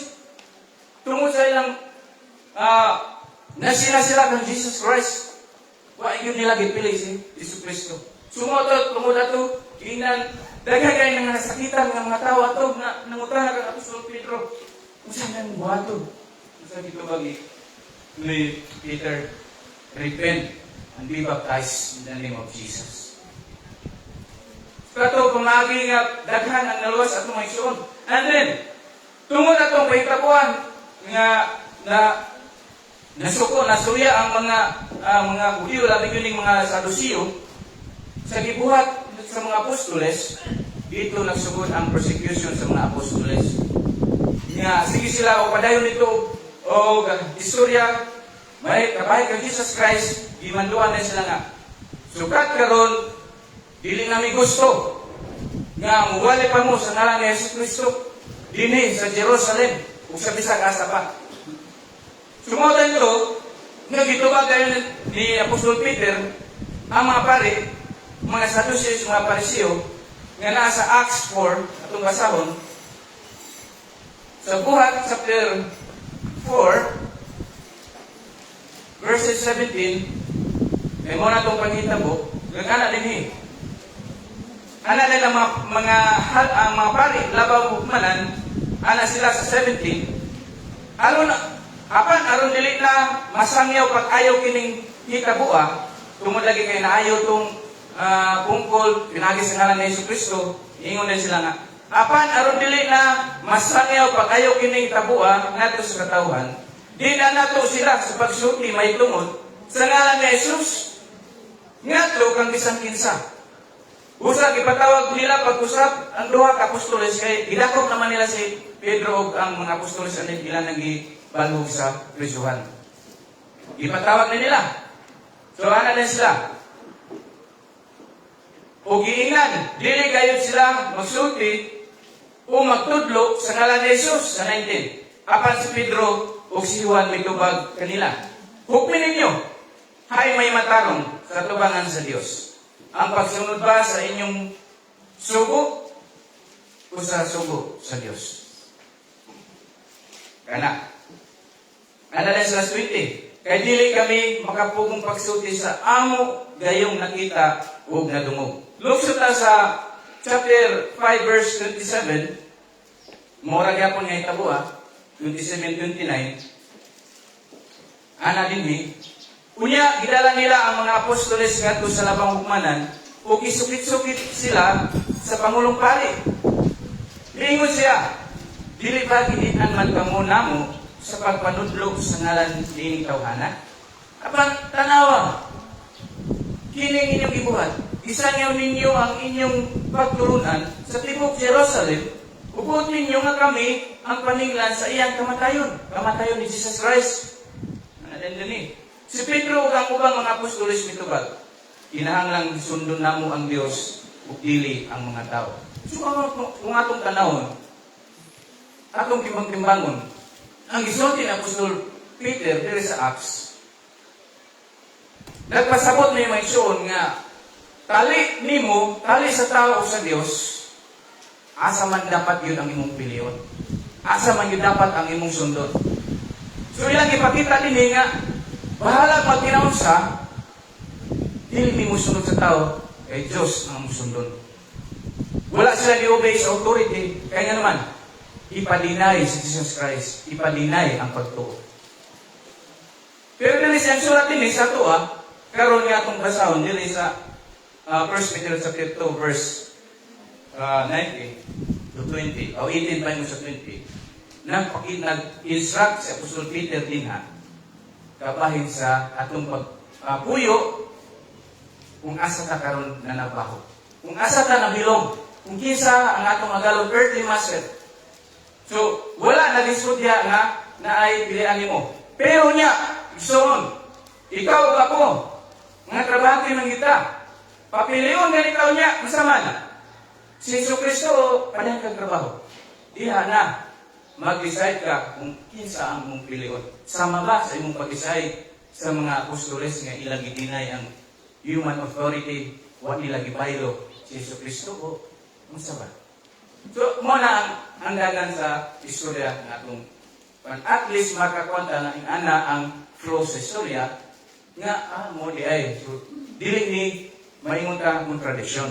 Tungod sa ilang nasila sila kang Jesus Christ. Wa yun nila gipili si Jesus Kristo. Sumotot, tungod ato, ingnan, dagagay ng nasakitan ng mga tao ato na nangutana kang Apostol Pedro. Kung saan nang buhato? Kung saan dito bagi ni Peter, repent and be baptized in the name of Jesus. Kato pumagi nga daghan ang naluwas atong mga igsoon. And then, tungod atong pahitabuan nga nasuya ang mga Hudyo, labi yun yung mga Sadusiyo, sa gibuhat sa mga apostoles, dito nagsugod ang persecution sa mga apostoles. Nga, sige sila, o padayon nito, o istorya, may kabahay kang Jesus Christ, imanduan na sila nga. Sukat karon dili nami gusto nga muwali pa mo sa ngalan ni Jesus Kristo dinhi sa Jerusalem ug sa bisag asa pa. Sumotan ito, nga gitubag kayo ni Apostol Peter ang mga pari, mga Sadducees, mga Pariseo nga nasa Acts 4 atong basahon sa buhat chapter 4 verses 17 may mo na itong panghitabo nga dinhi ana nila mga pari labaw hukmanan ana sila sa 17 aron dili na masangyaw pag ayaw kining hitabua tungod lagi kay naayaw tong pungkol pinagi sa ngalan ni Jesucristo ingon din sila nga aron dili na masangyaw pag ayaw kining hitabua ngadto sa katawhan di na nato sila sa pagsulti may tungod sa ngalan ni Jesus ngadto kang bisan kinsa. Usa gipatawag nila pag-usap ang duha ka apostoles kay gidakop naman nila si Pedro ug ang mga apostoles ani ilan nagibalhog sa prisuhan. Gipatawag na nila. So ana na sila. O giingnan, dili gayud sila magsulti o magtudlo sa ngalan ni Jesus sa 19. Apan si Pedro ug si Juan mitubag kanila. Hukmin ninyo, hay may matarong sa tubangan sa Dios. Ang pagsunod ba sa inyong sugo o sa sugo sa Diyos? Kana. Ano na sa 20? kay dili kami makapugong pagsulti sa amo gayong nakita ug nadungog. Lugsot ta sa chapter 5 verse 27, mura gyapon nga hitabo 27-29. Ana dinhi, unya gidala nila ang mga apostoles ngadto sa labang hukmanan ug isukit-sukit sila sa pangulong pari. Ingon siya, dili ba gidian man kamo namo sa pagpanudlo sa ngalan dining tawhana? Apan tanawa, kining inyong gibuhat, isanyaw ninyo ang inyong pagtulunan sa tibok Jerusalem, upod ninyo nga kami ang paninglan sa iyang kamatayon ni Jesus Christ. Si Pedro ug ang ubang mga apostoles mitubag, kinahanglang sundon namo ang Dios ug dili ang mga tao. So kung atong tanawon, atong timbang-timbangon, ang gisulti ni Apostol Peter diri sa Acts, nagpasabot na yung maisyon nga, tali nimo, tali sa tao o sa Dios, asa man dapat yun ang imong piliyon. Asa man yun dapat ang imong sundon. So ilang ipakita din nga, bahala magtinaon sa, dili nimo sunod sa tao, kay Diyos ang imong sundon. Wala sila ni-obey sa authority, kaya nga naman, ipadinay si Jesus Christ, ipadinay ang pagtuo. Pero dili siyang surat din sa ito, karon nga itong basahon, dili sa 1 Peter chapter 2 verse 19 to 20, o 18 pa sa 20, nag-instruct si Apostol Peter din kabahin sa atong pagpuyo kung asa ta karon na nabaho. Kung asa ta nabilong, kung kinsa ang atong agalon earthly master. So, wala na diskusya nga na ay pilihan nimo. Pero niya, igsoon, ikaw ug ako, nga trabahante man kita, papiliyon nga ikaw niya, masaman. Si Jesucristo, panayang kang trabaho. Diha na, mag-decide ka kung kinsa ang mong piliyon. Sama ba sa imong pag-decide sa mga apostoles nga ilang itinay ang human authority, wa nila gibaylo si Jesucristo o masaman. So, muna ang dagan sa istorya ng atong at least makakwanta na ana ang flow sa istorya nga mo di ay. So, dili ni maingon ka kontradisyon.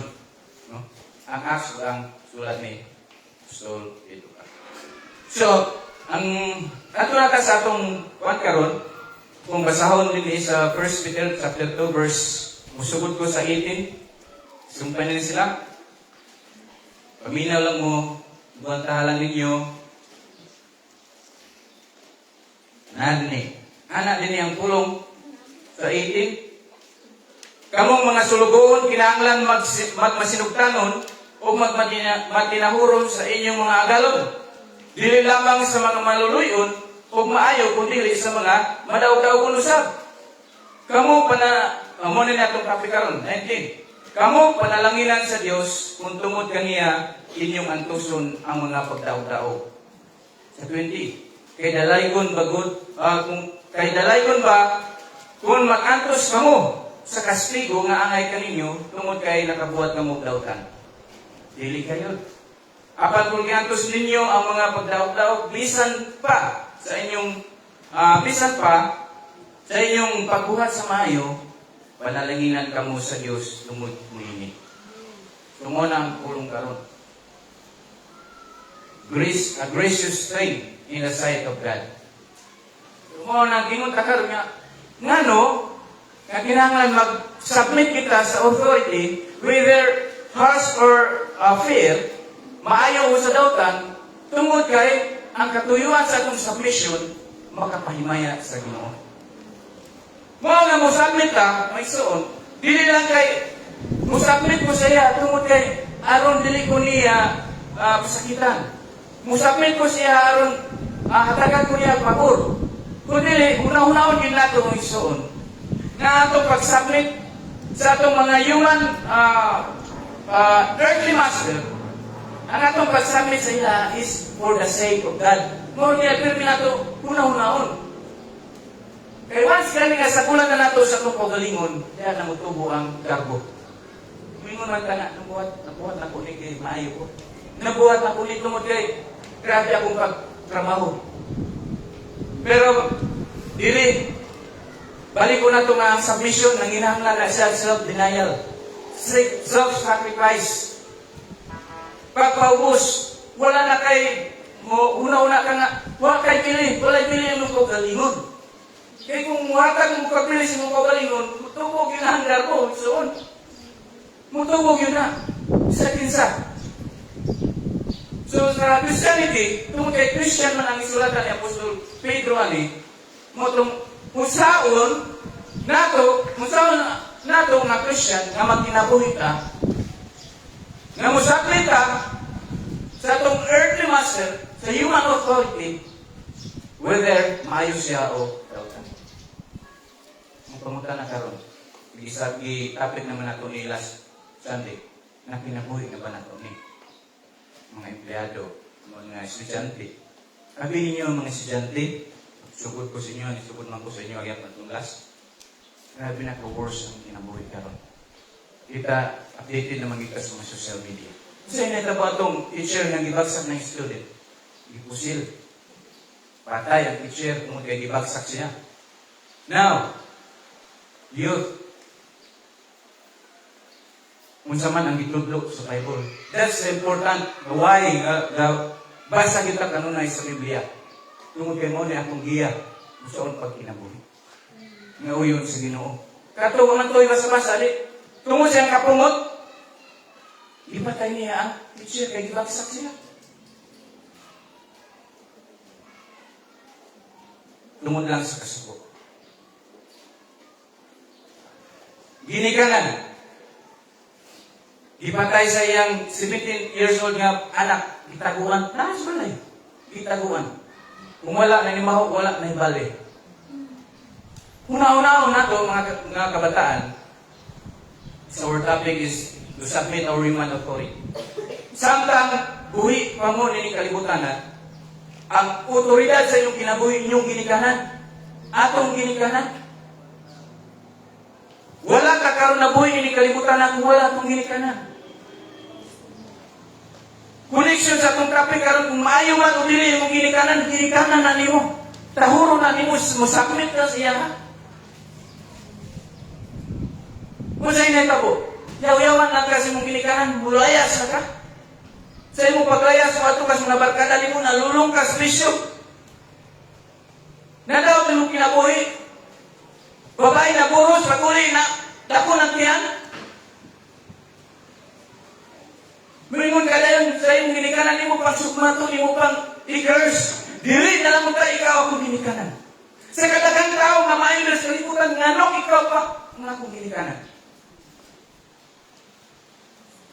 No? Ang Acts ang sulat ni Apostol Pedro. So, ang ato nata sa atong kuan karon, kung basahon din sa 1 Peter chapter 2 verse musugod ko sa 18, sumpay na sila. Paminaw lang mo, buwantahalan ninyo. Anak din ang pulong sa 18. Kamong mga sulugoon, kinahanglan magmasinugtanon o magmatinahuron sa inyong mga agalon. Dili lamang sa mga maluluyon o maayo, kundi sa mga madaog-daog usab. Kamu amo na natong kapikaron, 19. Kamu panalanginan sa Dios kung tungod kaniya inyong antuson ang mga pagdaog-daog. Sa 20, kay dalaygon ba kung makantos kamo sa kastigo nga angay kaninyo tungod kay nakabuhat kamo dautan. Dili kayo. Apan kung giantos ninyo ang mga pagdaog-daog bisan pa sa inyong pagbuhat sa maayo, panalanginan kamo sa Dios tungod muini. Tungod ang pulong karon. Grace, a gracious thing in the sight of God. Tungod ang ingon ta karon nga nga kinahanglan mag-submit kita sa authority, whether harsh or fair, maayo o sa dautan, tungod kay ang katuyuan sa atong submission makapahimaya sa Ginoo. Mao nga mo submit ta, may suon, dili lang kay mo submit ko sa iya tungod kay aron dili ko niya pasakitan. Mo submit ko siya aron hatagan ko niya pagod. Kun dili una-unaon gyud nato ang suon. Na atong pag-submit sa atong mga human earthly master, ang atong pag-submit sa iya is for the sake of God. Mo niya pirmi nato una-unaon. Kaya once kami nga sa kulang na nato sa itong pagalingon, kaya namutubo ang garbo. Mingon man ka na, nabuhat na ko ni kay maayo ko. Nabuhat na ko ni tungod kay grabe akong pagtrabaho. Pero, dili, balik ko na ito nga ang submission, nanginahanglan na siya self-denial, self-sacrifice. Pagpaubos, wala na kay, una-una ka nga, wala kay pili, wala pili mo ko galingon. Kaya kung muhatag mo pagpili si mo ko galingon, mutubog yun ang hanggar ko, soon. Mutubog yun na, sa kinsa. So sa Christianity, tungkol kay Christian man ang isulatan ni Apostol Pedro ani, musaon nato nga Christian nga magkinabuhi ka, nga musaklit ka sa itong earthly master, sa human authority, whether maayo siya o dautan. Mapamunta na karon. Gi-topic naman nato ni last Sunday, na kinabuhi nga ba nato ni mga empleyado, mga estudyante. Sabihin niyo mga estudyante, sugod ko sa inyo, sugod man ko sa inyo, agad matunglas. Grabe na ko-worse ang kinabuhi karon. Kita, updated naman kita sa mga social media. Kasi nitabo itong teacher nga gibagsak ng student. Gipusil. Patay ang teacher kung kaya gibagsak siya. Now, youth, unsa man ang gitudlo sa Bible. That's important. Why? Basa kita kanunay sa Biblia. Tungod kay mo ni akong giya. Gusto akong pagkinabuhi. Nga uyon sa Ginoo. Kato man to'y basa-basa, di. Tungod siyang kapungot. Ipatay niya ang teacher kay gibagsak siya. Tungod lang sa kasuko. Ginikanan. Ipatay sa iyang 17 years old nga anak, itaguan, taas balay, itaguan. Kung wala na ni mahok, wala na ibali. Una-una na to, mga kabataan, so our topic is to submit our human authority. Samtang buhi pa mo ni kalibutan na, ang otoridad sa inyong kinabuhi, inyong ginikanan, atong ginikanan. Wala ka karon na buhi ni kalibutan na kung wala atong ginikanan. Connection sa itong topic karon kung maayo man o dili yung ginikanan na nimo. Tahuro na nimo, musakmit ka siya ha. Kung sa'yo na ito po, yaw-yawan lang kasi mong ginikanan, mulayas na ka. Sa imong paglayas, matukas mga barkada nimo, nalulong ka sa bisyo. Nadaw na mong kinabuhi. Babae na buros, paguli na, dako ng tiyan. Mingon ka dayon sa iyong ginikanan, ni mo pang sukmato, ni mo pang i-curse. Dili na lang mo tayo, ikaw akong ginikanan. Sa kadagang tao, nga maayon na sa liputan, nganong ikaw pa, nga akong ginikanan.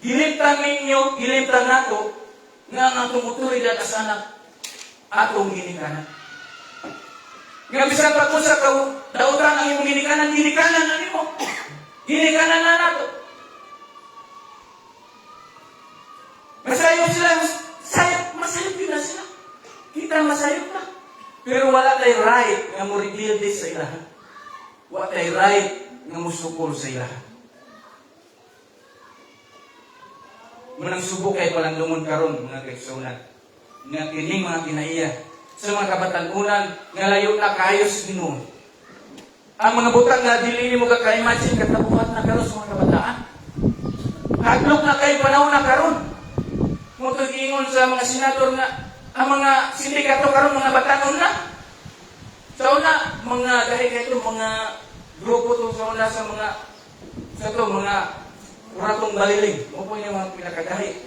Gilimtan ninyo, gilimtan nato, nga ang tumutuloy sa anak, atong ginikanan. Nga bisan pa kung sa dautan ang iyong ginikanan na nimo. Ginikanan na nato. Masayop sila, masayop yun na sila. Kita masayop na. Pero wala tayo right nga mo reveal this sa ilahan. Wala tayo right nga mo sukol sa ilahan. Munang subok kay palang lungon karon mga kaigsunan. Nga kining mga kinaiya. Sa mga kabatanunan, nga layo na kayo sa Ginoo. Ang mga butang na dili mo ka-imagine katabuhat na karon sa mga kabataan. Haglok na kayo panahon na karon. Mutog ingon sa mga senador nga ang mga sindikato karon mga batanon na. Sa una, mga kahit mga grupo to sa una sa mga uratong baliling. O po yung mga pinakagahi.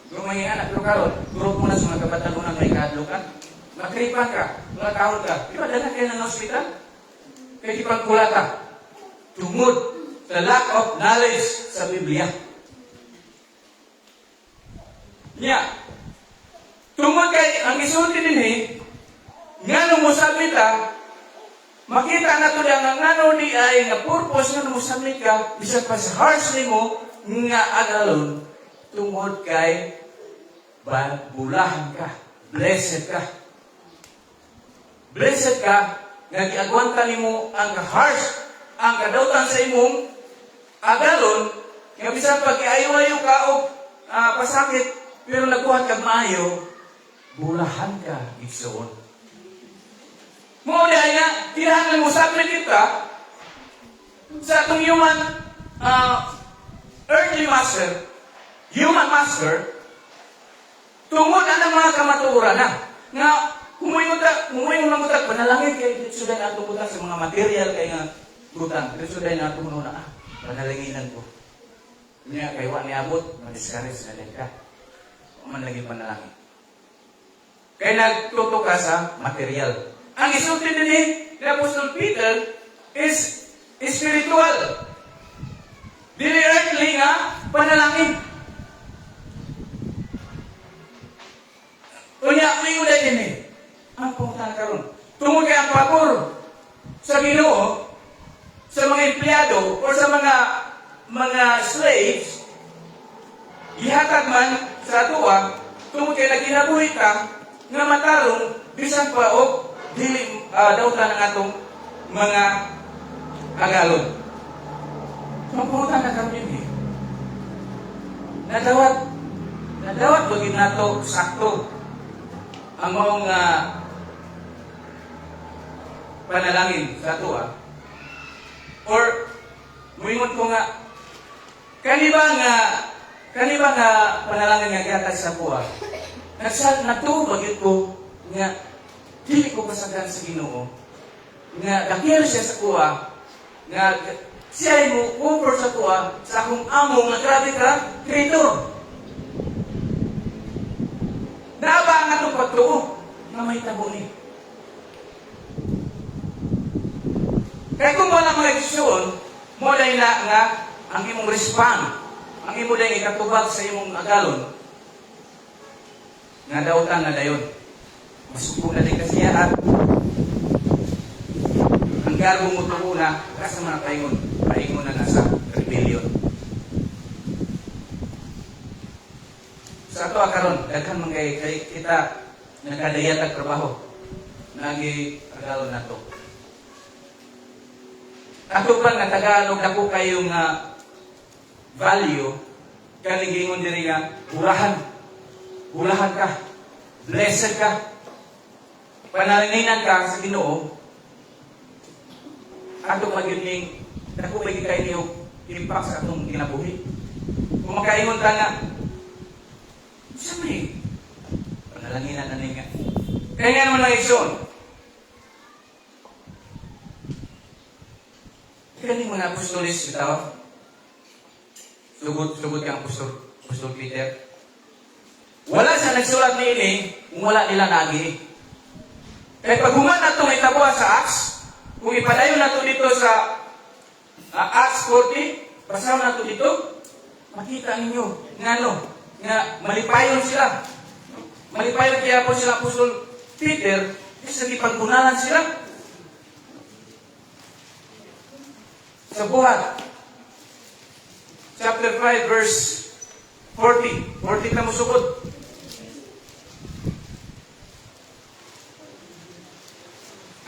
Yung mga anak, pero karon, grupo na sa mga kabatanunan may kahadlokan. Makripan ka, mga kahon ka. Di ba dala kayo ng hospital? Kaya di pang kulata. Tungod sa lack of knowledge sa Biblia. Tungod kay ang isulti din nga nung musabit ka, makita na to nga ngano di ay nga purpose nga nung musabit ka, bisan pa sa hearts ni mo, nga agalon, tungod kay bulahan ka, blessed ka. Blessed ka, nga giagwanta ni mo ang harsh, ang kadautan sa imong agalon, nga bisan pag iayo-ayo ka o pasakit, pero nagbuhat kag maayo, bulahan ka, igsoon. Mo di nga, tirahan mo sabit kita, Sa atong earthly master, human master, tungod ang mga kamatuoran na nga humayon na mutak panalangin kay suday na atong butak sa mga material kay nga butang suday na atong una panalanginan ko niya kay wa niabot ma-discourage na din ka man lagi panalangin kay nagtuto ka sa material. Ang isulti din ni Apostle Peter is spiritual, dili earthly nga panalangin. Unya, may uday din eh. Ang pumunta karon. Tungod kay ang pabor sa Ginoo, sa mga empleyado o sa mga slaves, gihatag man sa atuwa, tungod kay nagkinabuhi ka, nga matarong, bisan pa o dili dautan ng atong mga agalon. Ang pumunta na karon din eh. Nadawat bagid nato sakto ang maong panalangin sa ato or muingon ko nga kaniba nga panalangin nga gihatag sa ako nagtuo bagid ko nga dili ko kasagdan sa Ginoo nga dakil siya sa kuha nga siya mo comfort sa kuha sa akong amo nga grabe ka creator. Naba ang atong pagtuo na may tabo ni. Kaya kung wala mga desisyon, mo dahil na nga ang imong respond, ang imo dahil ikatubag sa imong agalon, nga dautan na dayon. Masubong na din kasi at ang garbo mo tuo na kasi mga paingon na nasa rebellion. Sa ato karon daghan man kay kita nagkadayatag trabaho nagi agalon nato. Ato pa nga Tagalog dako kayo nga value kalingingon diri nga ulahan ka, blessed ka, panalanginan ka sa Ginoo. Ato magining dako ba kay niyo impact sa atong kinabuhi. Kung makaingon ta nga sabi, panalanginan na nga. Kaya nga naman ang isyon. Kaya ni mga apostolis, bitaw. Sugod kang apostol Peter. Wala siya nagsulat ni ini, kung wala nila nagi. Kaya pag human na itong itabuha sa Acts, kung ipadayon na ito dito sa Acts 40, basaw na ito dito, makita ninyo, nga malipayon sila. Malipayon kaya po sila Apostol Peter, kasi nagipagbunalan sila. Sa buhat, chapter 5, verse 40. 40 na musukod.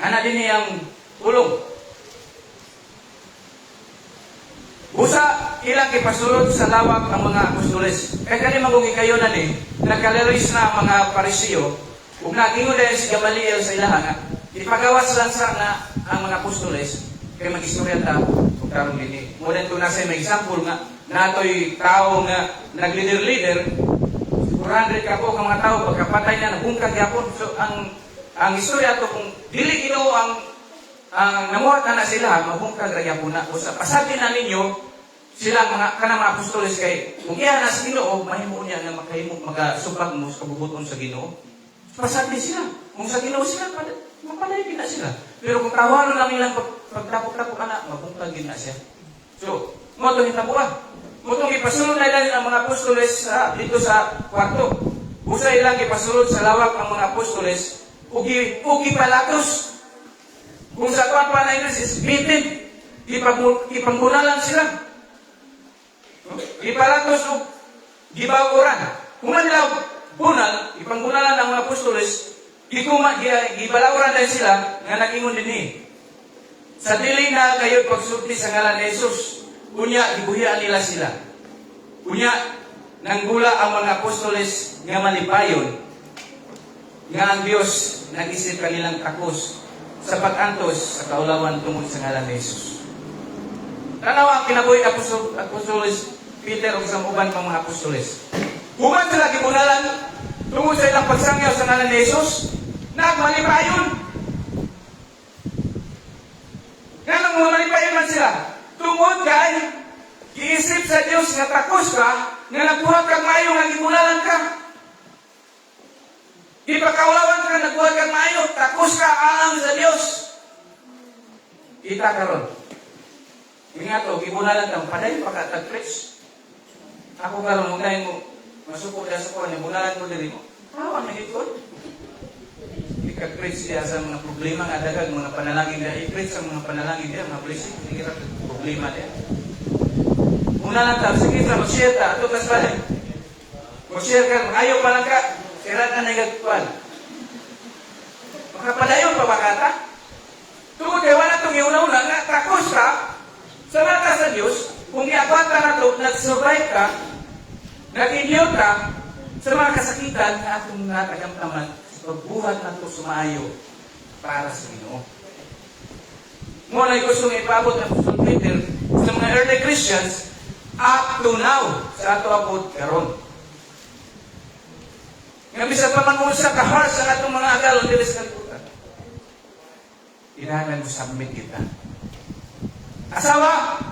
Ana din niyang ulong. Busa ilang ipasulod sa lawak ang mga apostoles. Kaya kani magungi kayo na ni, nagkalaris na ang mga parisiyo, kung nagingo dahil si Gamaliel sa ilahan, ipagawas lang sa na ang mga apostoles, kaya mag-istorya ta, kung karong dini. Muna ito nasa may example nga, nato'y tao nga nag-leader, 400 ka po mga tao, pagkapatay na, nabungkag yapon. So, ang istorya to kung dili Ginoo ang namuhat na sila, mabungkag yapon na. O sa pasabi na ninyo, sila kanang mga apostoles kay kung iya na sa Ginoo, mahimo niya na makahimo magasubag mo sa kabubuton sa Ginoo. Pasabi sila, kung sa Ginoo sila, mapalayagin na sila. Pero kung tawalo lang nilang pagtapok-tapok na, mabungkag na siya. So, mo itong hitabuan. Mo itong ipasulod na ilan ang mga apostoles dito sa kwarto. Busa ilang ipasulod sa lawak ang mga apostoles, ugi palatos. Kung sa tuwan pa na English is beaten, ipangbunalan sila. Ipalatos o gibawuran. Kung man nila bunal, ipangbunalan ang mga apostoles, gibalawuran dahil sila nga nag-ingon din eh. Sa dili na kayo pagsulti sa ngalan ni Jesus, unya, gibuhian nila sila. Unya, nanggula ang mga apostoles nga malipayon, nga ang Diyos nag-isip kanilang takos sa pag-antos sa kaulawan tungkol sa ngalan ni Jesus. Tanaw ang kinabuhi apostoles Peter o sa uban pang mga apostoles. Human sila gibunalan tungod sa ilang pagsangyaw sa ngalan ni Jesus, nagmalipayon. Nga nang malipayon man sila, tungod kay giisip sa Dios nga takos ka, nga nagbuhat kag maayo nga gibunalan ka. Di pa kaulawan ka nagbuhat kag maayo, takos ka alang sa Dios. Kita karon. Nga to, gibunalan ka, padayon pa ka tag-preach. Ako karon mo mo masuko sa kuan ni bunalan mo diri mo. Awan na gid. Ika-preach siya sa mga problema nga dagag mga panalangin dia i-preach sa mga panalangin dia mga blessing hindi ra problema dia. Bunalan ta sige sa mag-share ta ato kas balay. Mag-share ka ayo pa lang ka sirat na nagkuan. Makapadayon pa ba kata? Tungod kay wala tong iuna-una nga takos ka sa mata sa Dios. Kung iabata na ito, nag-survive ka, nag-inyot ka sa mga kasakitan na atong natagamtaman, pagbuhat na ito sumayo para sa Ginoo. Muna gusto nga ipabot ng Apostol Peter sa mga early Christians up to now sa ato abot karon. Nga bisan pa man mo sa kahar sa atong mga agalon dili sa kalibutan. Kailangan mo submit kita. Asawa,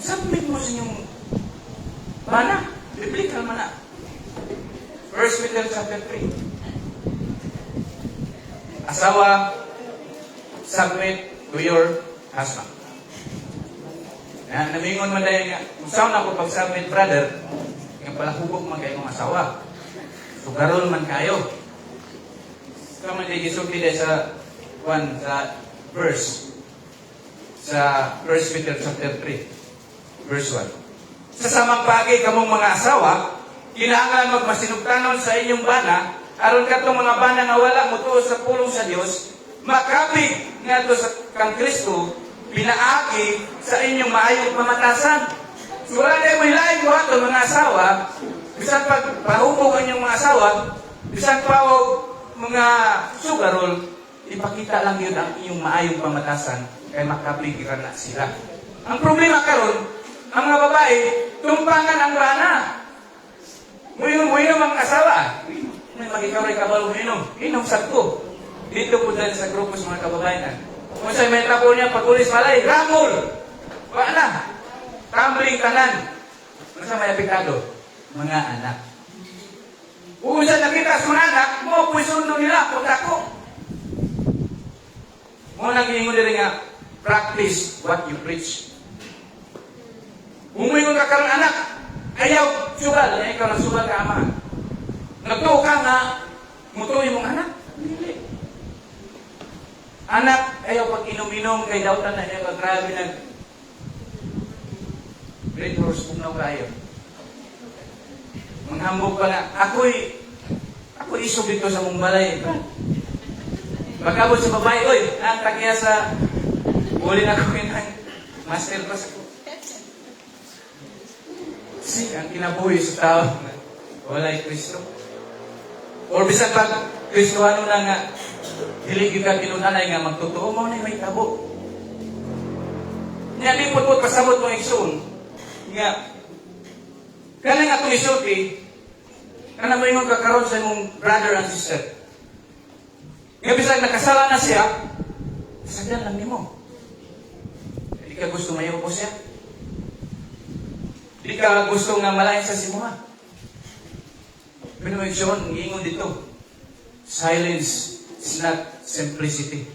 submit mo sa inyong mana. Biblical mana. 1 Peter chapter 3. Asawa, submit to your husband. Namingon man dahil nga, kung saan ako pag-submit, brother, yung pala hubog man kayo ng asawa. Sugarol man kayo. Kama di gisulti dahil sa verse sa 1 Peter chapter 3. Verse 1. Sa samang bagay kamong mga asawa, kinahanglan magmasinugtanon sa inyong bana, aron katong mga bana nga wala mutuo sa pulong sa Dios, makapig ngadto sa kang Kristo, pinaagi sa inyong maayong pamatasan. So wala kayo may lain mo ato mga asawa, bisan pag pahubog ang inyong mga asawa, bisan pa o mga sugarol, ipakita lang yun ang inyong maayong pamatasan, kaya makapig na sila. Ang problema karon, ang mga babae, tumpangan ang bana. Muinom ang asawa. May magikaway kabalo muinom. Inom sakto. Dito po dahil sa grupo sa mga kababayan. Kung sa'yo may tapo niya, pagkulis malay, ramol! Wala! Tumbling tanan. Ano sa may apikado? Mga anak. Kung saan nakita sa mga anak, mo puisundo nila, punta ko. Mo nang giningon din nga, practice what you preach. Umuingon ka karang anak, ayaw sugal, ikaw na sugal ka ama. Nagtuo ka nga, mutuo yung mga anak. Hindi. Anak, ayaw pag inom-inom, kay dautan na ayaw grabe nag great horse pugnaw kayo. Manghambog pa nga, ako isog dito sa mong balay. Pagkabot sa babae, oy, ang takya sa uli na ko ng master class ko. Ang kinabuhi sa tao, walay Kristo. Or bisan pag Kristohano na nga, hiligid ka kinunanay nga magtotoo mo na may tabo. Nga di putput pasabot mo iksoon. Nga, kaya nga itong isulti, kana mo yung kakaroon sa imong brother and sister. Nga bisan nakasala na siya, sagdan lang ni mo. Hindi ka gusto mayaw po siya. Di ka gusto nga malayan sa simuha. Pero may John, ingon dito, silence is not simplicity.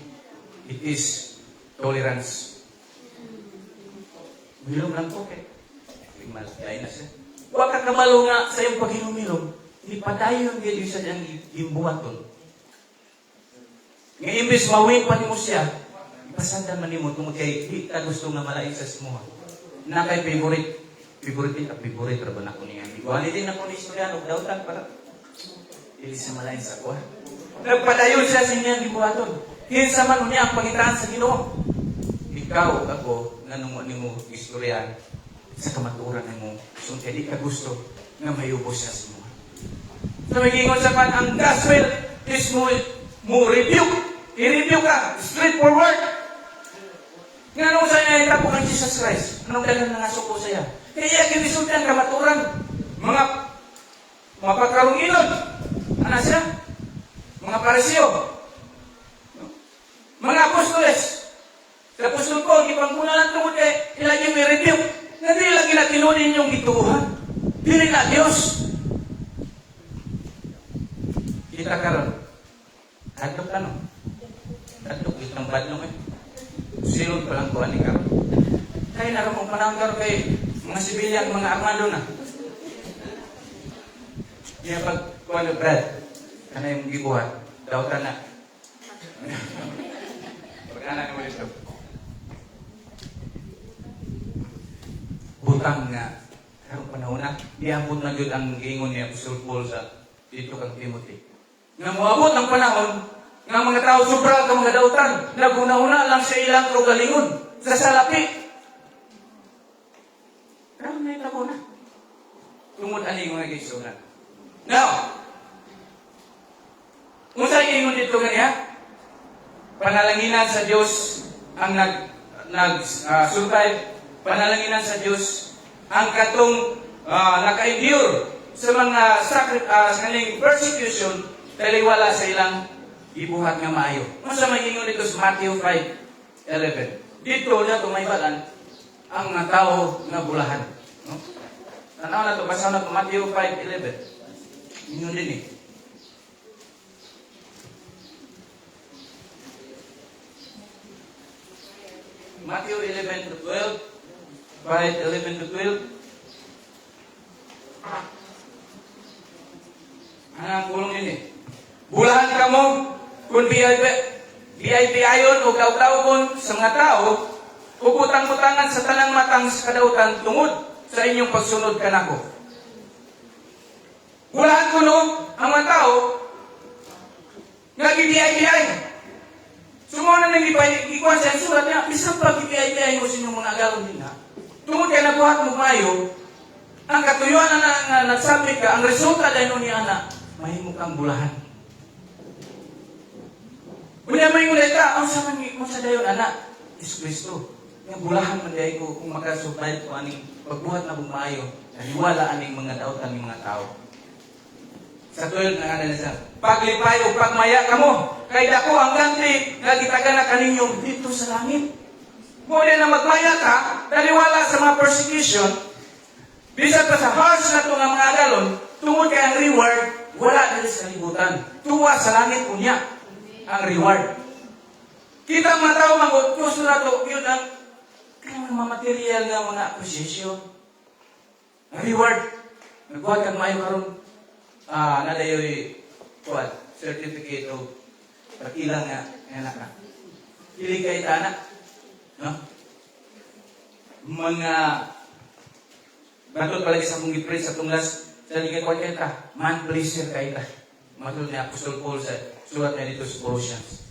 It is tolerance. Milom lang po kay. Malakay na siya. Huwag ka kamalo nga sa iyong pag-hilom-hilom. Hindi padayon yung sa niyang imbuhaton. Nga imbis mawin pa ni mo siya, ipasandan man ni mo tungkol kay di ka gusto nga malayan sa simuha. Na kay favorite ra ba na ko niya. Wali din ako ni Suryano, dautan para ili sa malain sa kuha. Nagpadayon siya sa inyang gibuhaton. Hinsa man niya ang pangitaan sa Ginoo. Ikaw, ako, nanungo ni mo istoryan sa kamaturan ni mo. So, kaya di ka gusto nga mayubos siya sa mga. So, may sa pan, ang gospel is mo rebuke. I-review ka. Straightforward. Nga nung sa inyo, itapok ang Jesus Christ. Anong dalan na nga suko saya? Kaya ginisultan kamaturan. Mga mapagkarong inod. Ano siya? Mga parisyo. Mga apostoles. Sa apostol ko, ipangkuna lang tungkol kay ilagay may review. Hindi lang ginatinunin yung gituhan. Dili na Diyos. Kita karon. Hadlok ano? Hadlok itang badlong eh. Silog pa lang kuhan ni karon. Kaya naramong panahon karon kay mga sibilyan, mga armado na. Kaya pag kuhan ni Brad, kana yung gibuhat, daw ka na. Pagkana naman ito. Butang nga, karong panahon na, diabot na yun ang giingon ni Apostol Paul sa dito kang Timothy. Nga moabot ang panahon, nga mga tao sobra ka mga dautan, naguna-una lang sa ilang kalingon, sa salapi. Karon na ito na. Tungod ani mga kaisunan. Now, kung saan ingon dito kaniya, panalanginan sa Diyos ang survive, panalanginan sa Diyos ang katong naka-endure sa mga kaning persecution dahil wala sa ilang ibuhat nga maayo. Masa may ingon dito sa Matthew 5:11. Dito na tumaybalan ang mga tao nga bulahan. No? Tanaw na ito, basa na ito, Matthew 5:11. Ingon din eh. Matthew 11 to 12. 5:11 to 12. Anong kulong yun eh? Bulahan ka mo kung VIP ayon o kaw-kawon sa mga tao, uputang-putangan sa tanang matang sa kadautan tungod sa inyong pagsunod kanako. Bulahan ko no, ang mga tao, nga VIP ayon. Sumuna nang ikuan sa surat niya, isang pag-VIP mo sa inyong mga agalon din ha. Tungod kaya nabuhat mo mayo, ang katuyuan na nagsabi ka, ang resulta dahil ni anak, mahimo kang bulahan. Unya may ngulay ka, ang sama mo sa dayon anak, Diyos Kristo. Yung bulahan man dahil ko kung makasupply ko aning pagbuhat na bumayo, naniwala aning mga dautan ng mga tao. Sa 12 na nga siya, paglipay o pagmaya ka mo, kay dako ang ganti, nagitaga na kaninyo dito sa langit. Muna na magmaya ka, naniwala sa mga persecution, bisan pa sa harsh na ito nga mga agalon, tungod kay ang reward, wala dali sa kalibutan. Tuwa sa langit unya ang reward. Kita ang mga tao mangot, gusto na ito, yun ang mga material nga mga appreciation. Ang reward, nagbuhat kang mayo karon nadayoy certificate o pakilang nga anak ka. Kili kay anak, no? Mga batot palagi sa mong gipres sa tunglas sa ligay kwenta, man pleaser kay ta. Matulad ni Apostol Paul sa surat niya dito sa Colossians.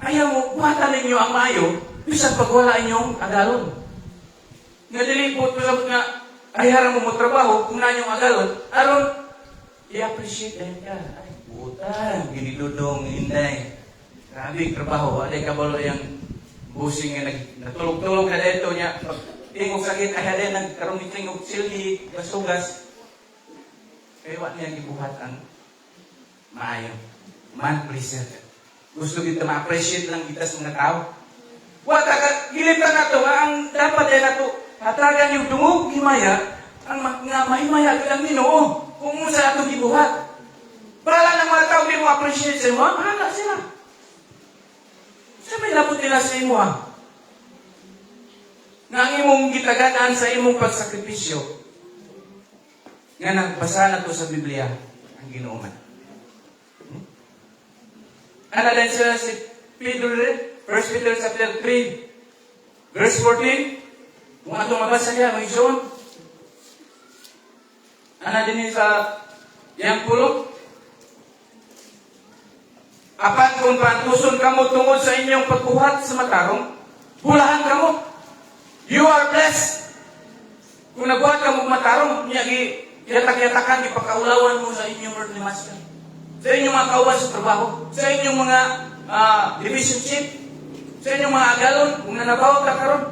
Ayaw mo, buhatan ninyo ang mayo, bisan pagwala inyong agalon. Nga dilipot mo sabot nga, ayaran mo trabaho, kung na inyong agalon, aron, i-appreciate din ka. Ay, puta, ginidudong, inday. Grabe, trabaho. Aday kabalo yung busing nga natulog-tulog na dito niya. Tingog sakit, ay halin, nagkaroon ni tingog silhi, gasugas. Kaya wala niya gibuhat ang maayo. Man pleaser. Gusto kita ma-appreciate lang kita sa mga tao. Wata ka, gilitan na ito, ang dapat ay na ito, hatagan yung dungog, himaya, ang mahimaya ka lang Ginoo. Kung sa itong gibuhat. Bala ng mga tao di mo appreciate sa imo, mahala sila. Sa may labot nila sa imo ha. Nga ang imong gitaganaan sa imong pagsakripisyo, nga nagbasa na to sa Biblia, ang Ginoo man. Ano din sila si Pedro rin? 1 Peter chapter 3, verse 14. Kung atong mabasa niya, may John. Ano din sa yang pulok? Apan kung pantuson kamo tungod sa inyong pagbuhat sa matarong, bulahan kamo. You are blessed. Kung nagbuhat kamo matarong, yatak-yatakan, ipakaulawan mo sa inyong earthly master. Sa inyong mga kauban sa trabaho, sa inyong mga division chief, Sa inyong mga agalon, kung nanabaw ka karon.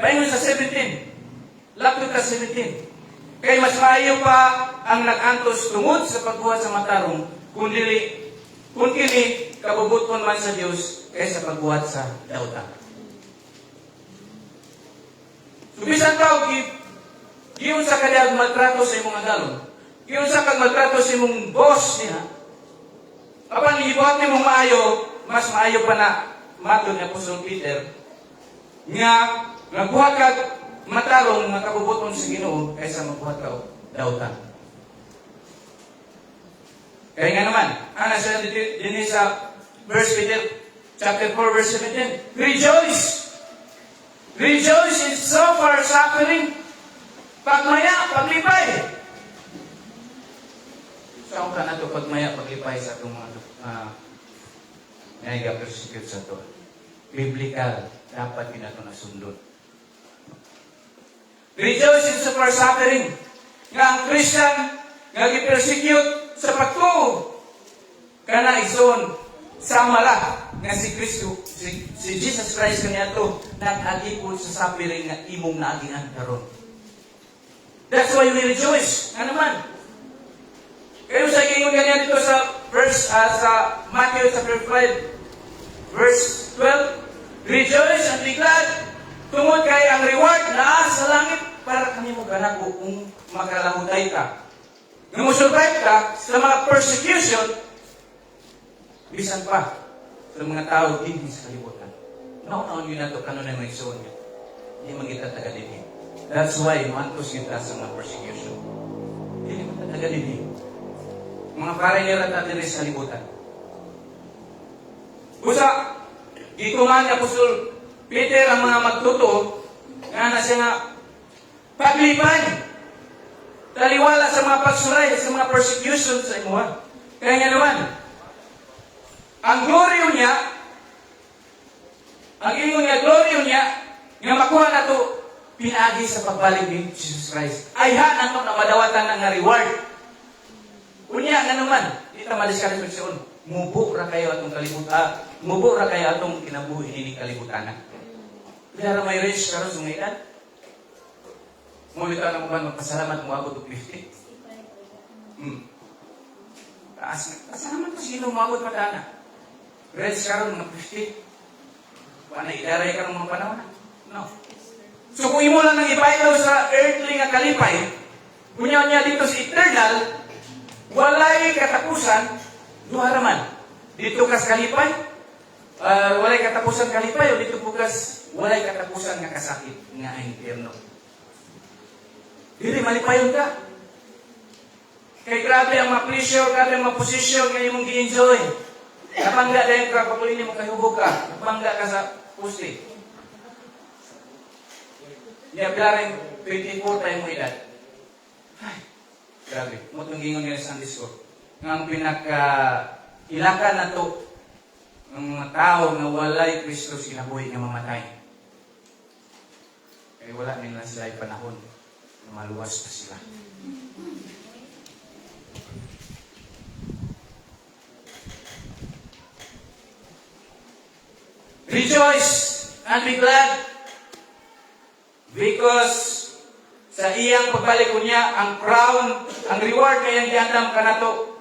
Paingon sa 17. Lapit ka 17. Kay mas maayo pa ang nag-antos tungod sa pagbuhat sa matarong kung kini kabubuton man sa Dios kaysa pagbuhat sa dauta. So bisan pa giyon sa kanyang maltrato sa imong agalon. Giyon sa kag maltrato sa imong boss niya. Apan gibuhat nimong maayo, mas maayo pa na matod ni Apostol Peter nga nagbuhat kag matarong makabubuton sa Ginoo kaysa magbuhat ka og dautan. Kaya nga naman, ana sa din sa verse Peter, chapter 4, verse 17, Rejoice! Rejoice in suffer suffering. Pagmaya, paglipay. Saan ka na ito pagmaya, paglipay sa itong mga naiga-persecute sa ito? Biblical, dapat pinato na sundot. Rejoice in suffer suffering. Nga ang Christian, nga gi-persecute sa pagtuo. Kana ison, sama la nga si Kristo, si Jesus Christ kaniya ito, nag-agipon sa suffering nga imong naagingan karon. That's why we rejoice. Nga naman. Kayo sa gingon kaniya dito sa verse, sa Matthew chapter 5, verse 12, Rejoice and be glad, tungod kay ang reward na sa langit para kami mo ganako kung makalahutay ka. Nung survive ka sa mga persecution, bisan pa sa mga tao din sa kalibutan. Naon-naon yun na ito, kanon na may isuon niya. Hindi magkita taga-dinig. That's why, mantos kita sa mga persecution. Hindi magkita taga-dinig. Mga paray nila natin rin sa kalibutan. Usa, dito nga ni Apostol Peter ang mga magtuto, nga na siya nga, paglipay, taliwala sa mga pagsuray, sa mga persecution sa imuha. Kaya nga naman, ang gloryo niya, ang ingon niya, gloryo niya, nga makuha na ito, pinagi sa pagbalik ni Jesus Christ. Ayhan na ito na madawatan ng reward. Unya nga naman, di ta madiskarte refleksyon, mubo ra kayo atong kalibutan, mubo ra kayo atong kinabuhi ini kalibutan. Kaya may rich karon sa edad. Mo bitaw na mo ba magpasalamat mo abot og 50? Pasalamat ko sino mo abot madana. Rich karon mga 50. Wala idaray ka ng mga panahon. No. So kung imo lang nang ipailaw sa earthly nga kalipay, kunya niya dito sa eternal, walay katapusan, duha raman. Dito kas kalipay, walay katapusan kalipay, o dito bukas walay katapusan nga kasakit nga impierno. Dili malipayon ka. Kay grabe ang ma-pleasure, grabe ang ma-position nga imong gi-enjoy. Napangga dahil ka, papuloy mo kahubog ka, napangga ka sa pusti. Niya bilaring 24 tayo mo edad. Ay, grabe. Mutong gingon nga sa Discord. Nga ang pinaka-ilakan na to ng mga tao na walay Kristo sinabuhi nga mamatay. Kaya wala nila sila ay panahon na maluwas pa sila. Rejoice and be glad because sa iyang pagbalik niya, ang crown, ang reward kayang giandam ka na to.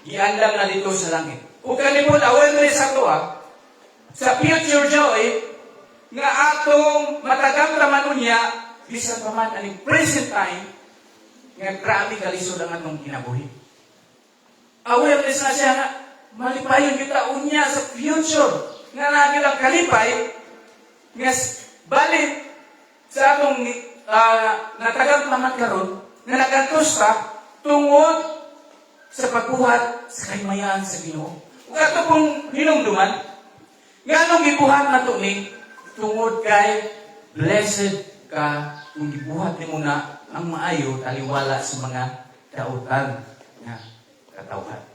Giandam na dito sa langit. Kung kanipod, awareness ako sa future joy, nga atong matagang raman niya, bisan pa man aning present time, nga grabe kalisod ang atong kinabuhi. Awareness na siya nga, malipayon kita unya sa future, nga nagyo lang kalipay, nga balik sa atong natagang paman karon, nga nagantos ta, tungod sa pagbuhat sa kaymayan sa Ginoo. Ug ato pong hinumduman, nga anong gibuhat na to ni tungod kay blessed ka kung gibuhat nimo na ang maayo taliwala sa mga dautan nga katawhan.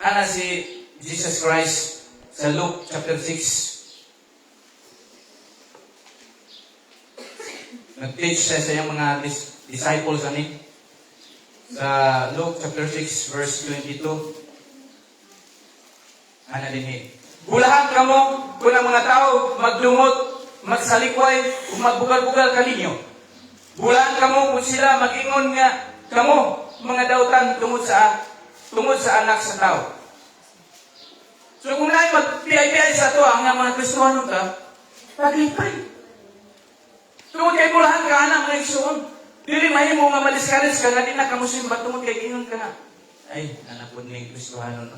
Ana si Jesus Christ sa Luke chapter 6. Nag-teach siya sa iyang mga disciples ani. sa Luke chapter 6 verse 22. Ana dinhi. Bulahan kamo kung ang mga tao magdungot, magsalikway, ug magbugal-bugal kaninyo. Bulahan kamo kung sila mag-ingon nga kamo mga dautan tungod sa anak sa tao. So kung naay magpiyay-piyay sa to ang mga Kristohano ka, paglipay. Tungod kay bulahan ka ana mga igsoon. Dili mahimo nga madiskares ka nga di na kamusimba tungod kay ingon ka na. Ay, nanapod ni Kristohano no.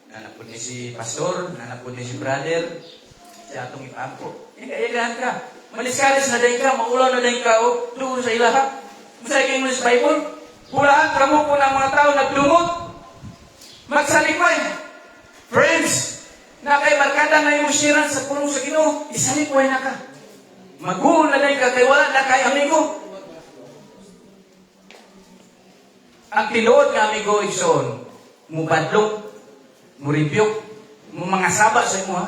Nanapod ni si pastor, nanapod ni si brother, si atong ipaampo. Ika-igahan ka. Madiskares na dahin ka, maulaw na dahin ka o doon sa ilaha. Sa English Bible, bulahan ka mo kung ang mga tao nagdumot. Magsalikway. Friends, na kay barkada na imusiran sa pulong sa Ginoo, isalikway na ka. Mag-uul na dahin ka, kay wala na kay amigo. Ang tinuod nga amigo, igsoon, mubadlong, muribyok, mga saba sa imo ha.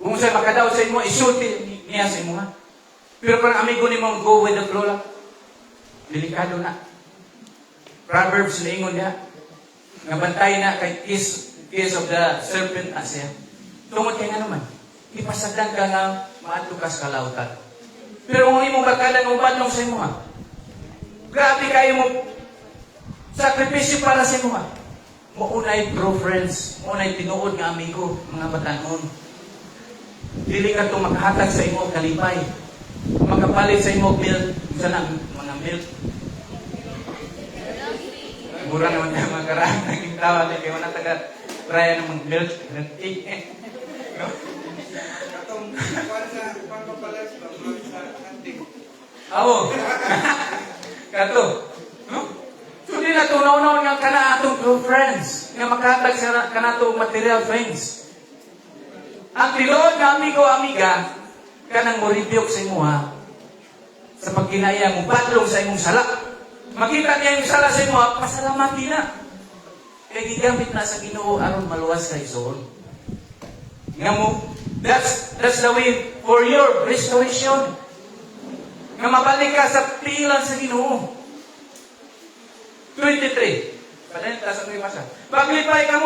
Kung sa'y makadaw sa imo, isulti niya sa imo ha. Pero kung amigo ni mo, go with the flow lang. Delikado na. Proverbs na ingon niya. Nga bantay na kay kiss of the serpent na siya. Tungod kay nga naman. Ipasagdan ka nga maadto ka sa kalautan. Pero kung imo barkada ng ubadlong sa imo ha. Grabe kayo mo sakripisyo para sa imo ha. Maunay bro friends, maunay tinuod nga amigo, mga batanon. Dili ka itong makahatag sa imo kalipay. Makapalit sa imo milk, sana mga milk. Mura naman tayo magkaraan ng tawa na kayo na taga-trya ng mga milk. No? Katong para sa pagpapalas sa hunting. Awo. Kato. No? So di na tunaw-naw nga kana atong true friends. Nga makahatag sa kanato material things. Ang tinuod nga amigo, amiga, kanang moribyok sa imo ha. Sa pagkinaya mo, badlong sa imong sala. Makita niya yung sala sa imo ha, pasalamati na. Kaya gigamit na sa Ginoo aron maluwas kay Zoon. Nga mo, that's the way for your restoration. Nga mabalik ka sa pilan sa Ginoo. 23. Padayon ta sa masa. Paglipay ka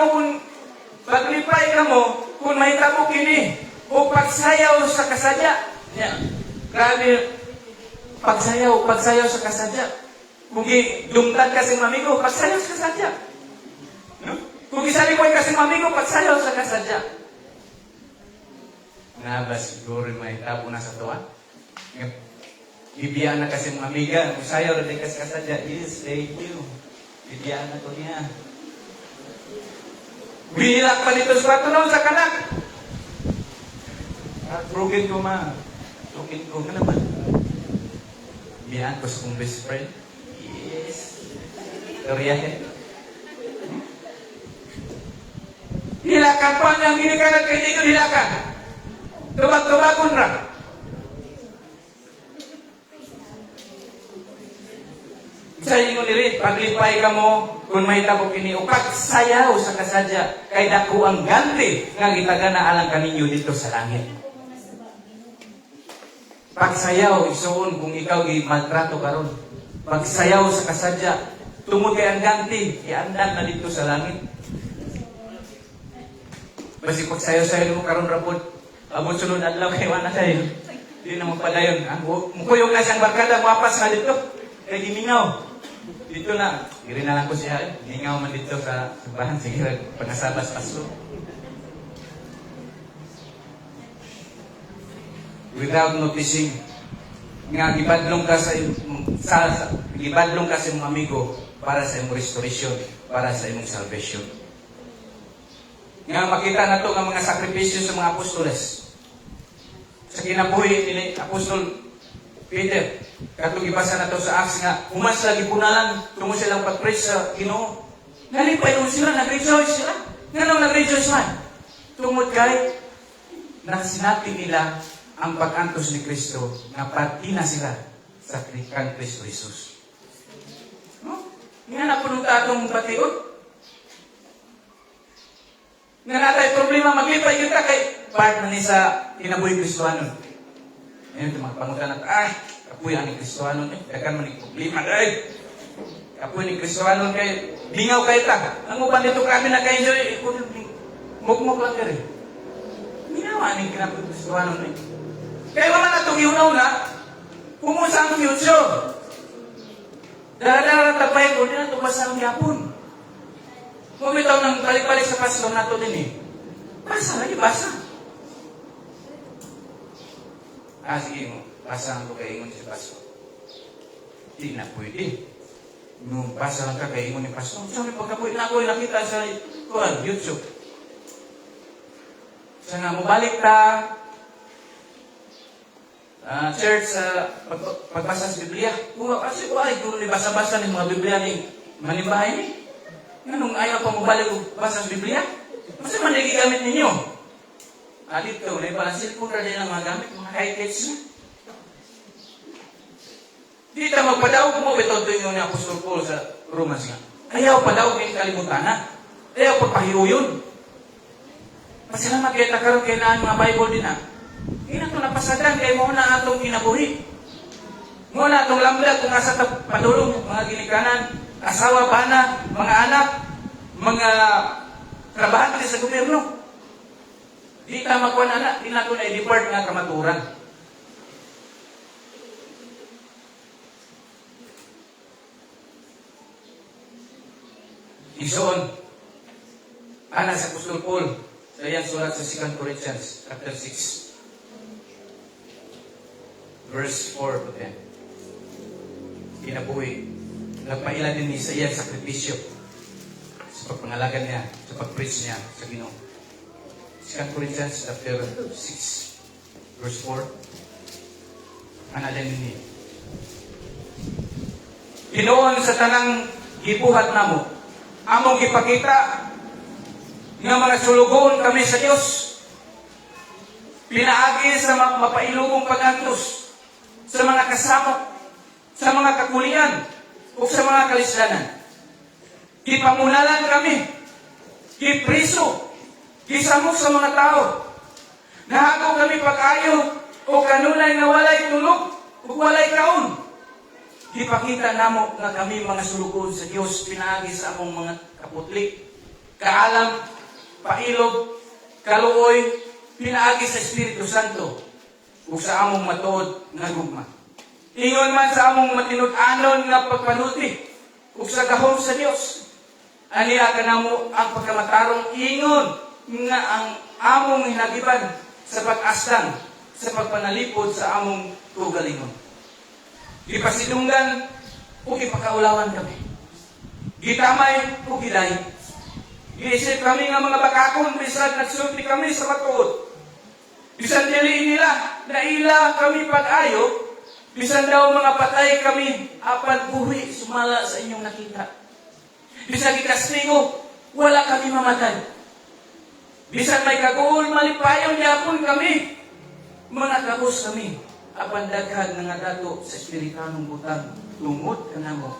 mo kung mahitabo kini o pagsayaw sa kasadya. Yeah. Grabe pagsayaw sa kasadya. Kung dumtad ka sing mamigo, pagsayaw sa kasadya. No? Kung isalikoy ka sing mamigo, pagsayaw sa kasadya. Nga ba siguro mahitabo na sa tuwa? Ibiyaan na kasi mga amiga, musayaw na din kasi kasadya. Yes, thank you. Ibiyaan na ko niya. Bilak pa dito sa patunaw sa kanak. At broken ko ma. Broken ko ka naman. Ibiyaan ko sa kong best friend. Yes. Karyahin. Hilakan pa niyang ginikalat kay Digo, hilakan. Tubag-tubagon ra. Sa inyo nili, paglipay ka mo, kung may tabok ini, o pagsayaw sa kasadya, kay dako ang ganti, nga gitagana alang kaninyo dito sa langit. Pagsayaw, isuon kung ikaw maltrato karon. Pagsayaw sa kasadya, tungod kay ang ganti, iandan na dito sa langit. Basi pagsayaw-sayaw mo karon rapod, abot sunod adlaw kay wala tayo. Di na magpadayon. Mukuyog na siyang barkada, mapas na dito. Kay gimingaw. Dito na, giri na lang ko siya. Gimingaw man dito sa bahan. Sige, pangasabas paso. Without noticing, nga gibadlong ka sa gibadlong ka sa imong amigo para sa imong restoration, para sa imong salvation. Nga makita na to nga mga sakripisyo sa mga apostoles. Sa kinabuhi ni Apostol Peter, katong ibasa na to sa Acts nga, humas lagi punalan, tungo silang pag-preach sa Ginoo. Nalipay nung sila, nag-rejoice sila. Nga nung nag-rejoice man, tungod kay, nasinati nila ang pag-antos ni Kristo, na pati na sila sa kang Kristo Jesus. No? Nga na pununta itong batiod. Nga natay problema, maglipay kita kay part na ni sa kinabuhi Kristohanon. Ngayon, mga pangutan natin, kapuya ni Kristohanon, dagan man yung problema, Kapoy ni Kristohanon kay bingaw kay ta. Ang uban dito kami na kay enjoy mukmuk lang kare. Minawa ning kinapod Kristohanon ni. Kaya wala na itong iunaw na, kumusa ang future. Dara-dara tapay ko, di na tumasa ang yapon. Kumitaw ng balik-balik sa pastor na ito din eh. Basa, lagi basa. Sige mo, basa ang ko kay ingon si pastor. Di na pwede. Nung basa lang ka kay ingon ni pastor, sabi pagkapoy na ako nakita sa YouTube. Sana mo balik ta, church, pagbasa sa Biblia. Kasi ay guro ni basa-basa ng mga Biblia ni manimbahay ni. Nganong ayaw pa mo balik basa sa Biblia? Kasi man gamit ninyo. Dito, may palang cellphone rin ang mga gamit, mga high-tech na. Dito magpadaog mo, ito yung ni Apostol Paul sa Romans nga. Ayaw padaog yung kalimutan na. Ayaw pagpahiyo yun. Pasalamat kayo nakaroon kayo na mga Bible din na. Hindi na ito napasadan kay mo na atong kinabuhi. Mo na atong lambda kung asa ito padulong, mga ginikanan, asawa, bana, mga anak, mga trabahante sa gobyerno. Di ta magkuha na anak, di na ito na-depart nga kamaturan. Isoon, ana sa Apostol Paul, sa iyang sulat sa 2 Corinthians, chapter 6. Verse 4 to 10. Kinabuhi. Nagpailan din niya sa iyang sakripisyo sa pagpangalagan niya, sa pag-preach niya sa Ginoo. 2 Corinthians chapter 6 verse 4. Analin niya. Ginoon sa tanang gibuhat namo, among gipakita nga mga sulugon kami sa Dios. Pinaagi sa mapailugong pag-antos, sa mga kasamok, sa mga kakulian, o sa mga kalisdanan. Gipamunalan kami, gipriso, gisamok sa mga tao. Nahagaw kami pag-ayo, o kanunay na walay tulog, o walay kaon. Gipakita namo nga kami mga sulugon sa Dios, pinaagi sa among mga kaputlik, kaalam, pailog, kaluoy, pinaagi sa Espiritu Santo, o sa among matuod nga gugma. Ingon man sa among matinud-anon nga pagpanuti, o sa gahom sa Dios. Aniya ka namo ang pagkamatarong ingon nga ang among hinagiban sa pag-astan, sa pagpanalipod sa among tugalingon. Gipasidunggan o gipakaulawan kami. Gitamay o giday. Giisip kami nga mga bakakon, bisan nagsulti kami sa matuod. Bisan diliin nila, naila kami pag-ayo, bisan daw mga patay kami, apan buhi, sumala sa inyong nakita. Bisan gikastigo, wala kami mamatay. Bisan may kaguol, malipayon, yapon kami. Mga kabos kami, apan daghan nga dato sa espiritanong butang, tungod ka namo.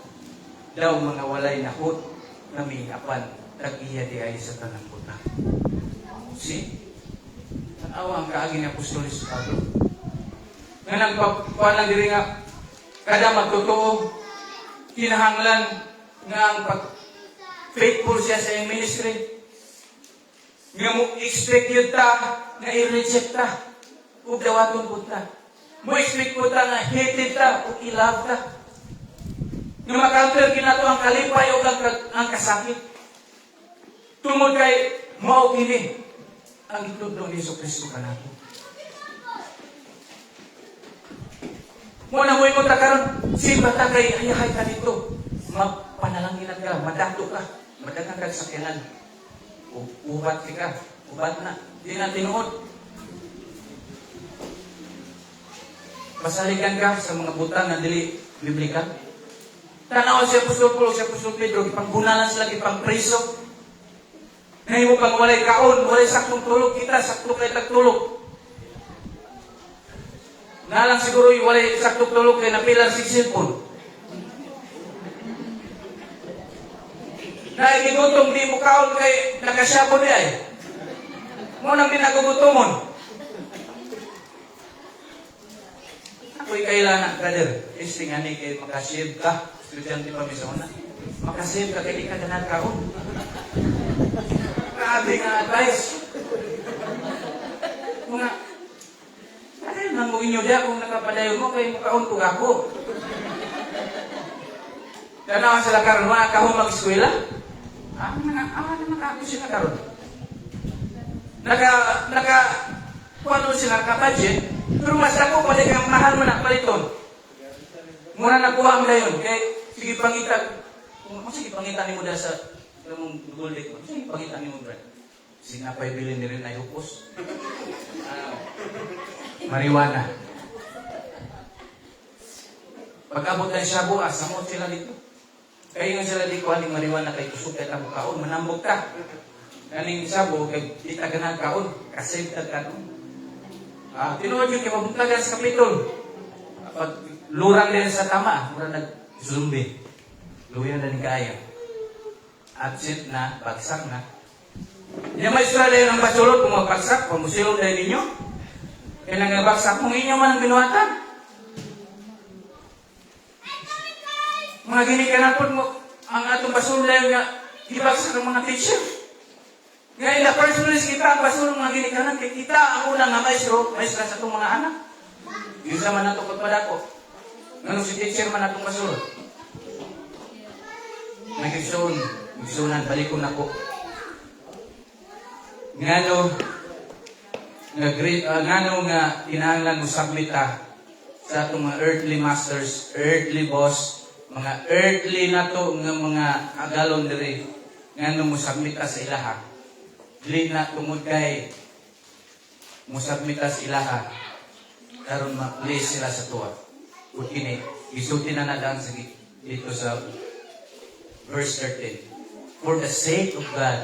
Daw mga walay nahot kami, apan tag-iya di ay sa tanang butang. See? Tanawa ang kaagi ni Apostolis Pablo. Nga nagpapuan lang diri nga, kada magtotoo, kinahanglan nga ang faithful siya sa iyong ministry. Nga mo expect yun ta, nga i-reject ta, o dawaton po ta. Mo expect po ta nga hated ta, o i-love ta. Nga makalper kinato ang kalipay o ang kasakit. Tungod kay mao kini ang itudlo ni Jesucristo kanato. Mo na mo ko ta karon, simba ta kay ayahay ka dito. Mapanalangin ka, madato ka, madagang kag sakyanan. Ubat ka, ubat na. Di na tinuod. Masaligan ka sa mga butang na dili biblika. Tanaw si Apostol Paulo, si Apostol Pedro, ipangbunalan sila, ipangpriso. Ngayon mo pang walay kaon, walay saktong tulog kita, sakto kay tagtulog. Nalang siguro yung walay saktong tulog kay napilar si cellphone. Naigigutong di mo kaon kay nakasyabo di ay. Mo nang dinagugutomon. Ako'y kailangan, brother. Isting ani kay makasyib ka. estudyante pa mi sa una. Makasave ka kay di ka ganang kaon. Grabe nga advice. Mga, ano nang mo inyo diya kung nakapadayon mo kay mukaon kong ako. Tanawa sila karon mga kahong mag-eskwela. Naman ako sila karon. Kuano sila ka-budget, pero mas ako pwede kang mahal mo na paliton. Muna nakuha mo na yun. Kaya, sige pangitan. Sige pangitan mo dahil sa mong guldik mo. Sige pangitan mo dahil. Sinapay bilin ni rin ay hupos. Marijuana. Pag-abot ng shabu, samot sila dito. Kaya nga sila dito, aling marijuana kay kusog kay tamo kaon, manambog ka. Aling shabu, kay di taganang kaon, kasi tagkaon. Tinuod yun kay mabuntagan sa kapitol. Pag lurang din sa tama, mura nag-zumbi. Luya na ni kaya. Absent na, bagsak na. Hindi may isura dahil ng basulot kung magbagsak, kung musilot dahil ninyo. Kaya nang bagsak kung inyo man ang binuhatan. Mga ginikanapon mo, ang atong basulot dahil nga, ibagsak ng mga teacher. Ngayon na personalis kita ang basulong mga ginikanan kay kita ang unang nga maestra sa itong mga anak. Yun sa man natong pagpadako. Nganong si teacher man natong basulong. Nagigsunan, balikon ako. Ngano nga tinahanglan mo sablita sa itong mga earthly masters, earthly boss, mga earthly na to nga mga agalon diri. Ngano mo sablita sa ilaha. Dili na tungod kay musabmita sa ilaha karon ma-place sila sa tuwa. Kung kini, isulti na nadaan dito sa verse 13. For the sake of God,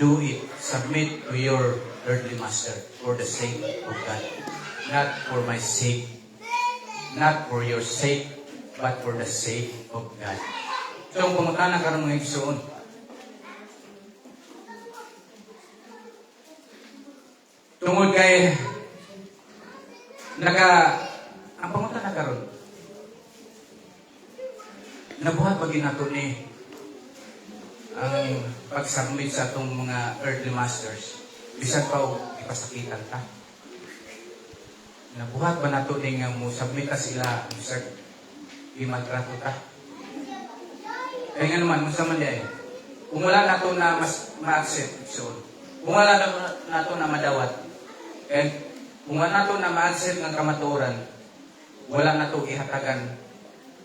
do it. Submit to your earthly master. For the sake of God. Not for my sake. Not for your sake, but for the sake of God. So, ang pumutana karon mga igsoon, tungod kay ang pangutan na karon nabuhat pag ginato ni ang pagsubmit sa itong mga earthly masters bisan pa o ipasakitan ta nabuhat ba nato ni nga mo submit ta sila bisan imaltrato ta kaya nga naman musa man diay kung wala nato na mas ma-accept so kung wala nato na madawat and kung wala nato na ma-accept ng kamatuoran, wala nato ihatagan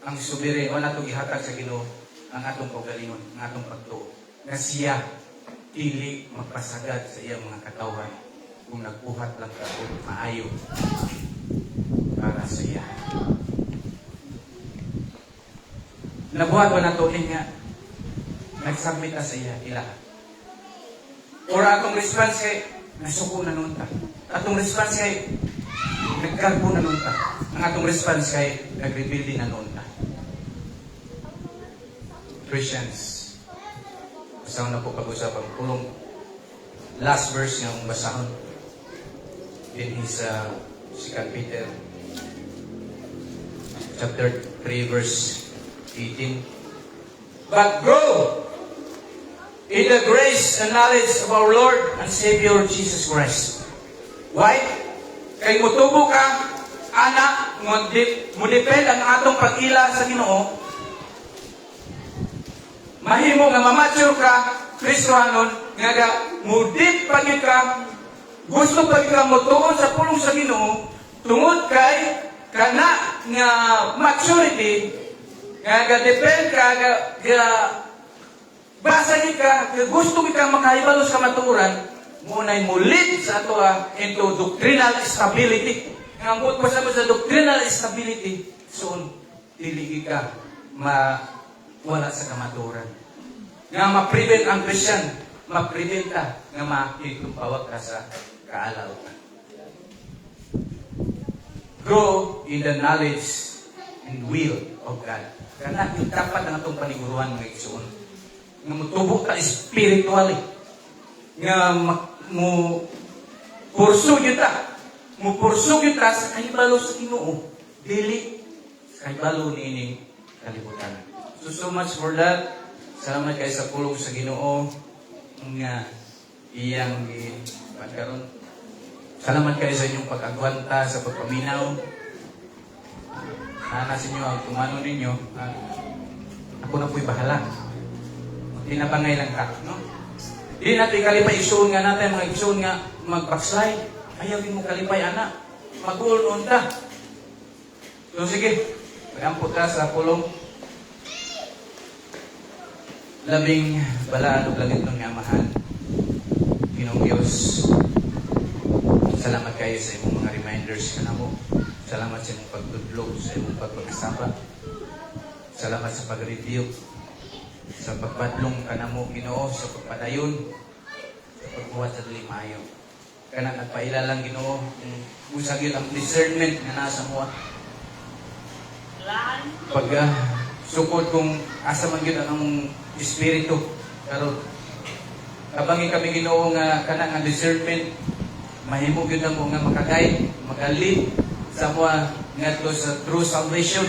ang subiri, wala nato ihatag sa Ginoo ang atong kaugalingon, ang atong pagtuo. Na siya, dili magpasagad sa iyang mga katawan kung nagbuhat lang ka kung maayo para sa iya. Nabuhat ba nato nga nagsubmit sa iya, ilaha. Or atong response kay nasuko na nun ta. Atong response kay nagkalbo na nun ta. Ang atong response kay nag-rebuilding na nun ta. Christians, basahon na po pag-usapan. Kulong last verse nga ang basahon in his 2 Peter chapter 3 verse 18. But grow in the grace and knowledge of our Lord and Savior Jesus Christ. Why? Kay mutubo ka, anak, mo depend ang atong pag-ila sa Ginoo. Mahimo nga mamature ka, Kristohanon, nga mudip pa ka, gusto pa ka mutuon sa pulong sa Ginoo, tungod kay kana nga maturity, nga depend ka, basa ka, gusto ka makahibalo sa maturan, muna'y mulit sa ato into doctrinal stability. Nga mo sa doctrinal stability, soon, dili ka wala sa kamaturan. Nga ma-prevent ang Christian, ma-prevent ka, nga makikupawag ka sa kaalaw ka. Grow in the knowledge and will of God. Kana yung dapat ang atong paniguruhan mga igsoon. Nga mutubo ka spiritually. Nga mo pursue kita. Mo pursue kita sa kahibalo sa Ginoo. Dili sa kahibalo niining kalibutan. So much for that. Salamat kayo sa pulong sa Ginoo nga iyang pagkaroon. Salamat kayo sa inyong pag-agwanta sa pagpaminaw. Sana sa inyo ang tumano ninyo. Ako na po'y bahala. Tinapangay lang ka, no? Di natin kalipay isuon nga natin, mga isuon nga mag-backslide. Ayaw din mo kalipay, anak. Mag-uon ta. So sige, pag-ampot ka sa pulong. Labing balaan o langit ng amahan. Ginoong Diyos, salamat kayo sa imong mga reminders ka na mo. Salamat sa imong pagtudlog, sa imong pagpag-asapa. Salamat sa pag-review, sa pagpadlong ka na mo, Ginoo, sa pagpadayon, sa pagbuhat sa dali maayo. Kana nagpailalang, Ginoo, kung sagil ang discernment na nasa mo. Pag sukod kung asa man yun ang espiritu. Pero kabangi kami, Ginoo, nga kana nga discernment, mahimo yun ang mga makagay, magalid sa mga ngadto sa true salvation,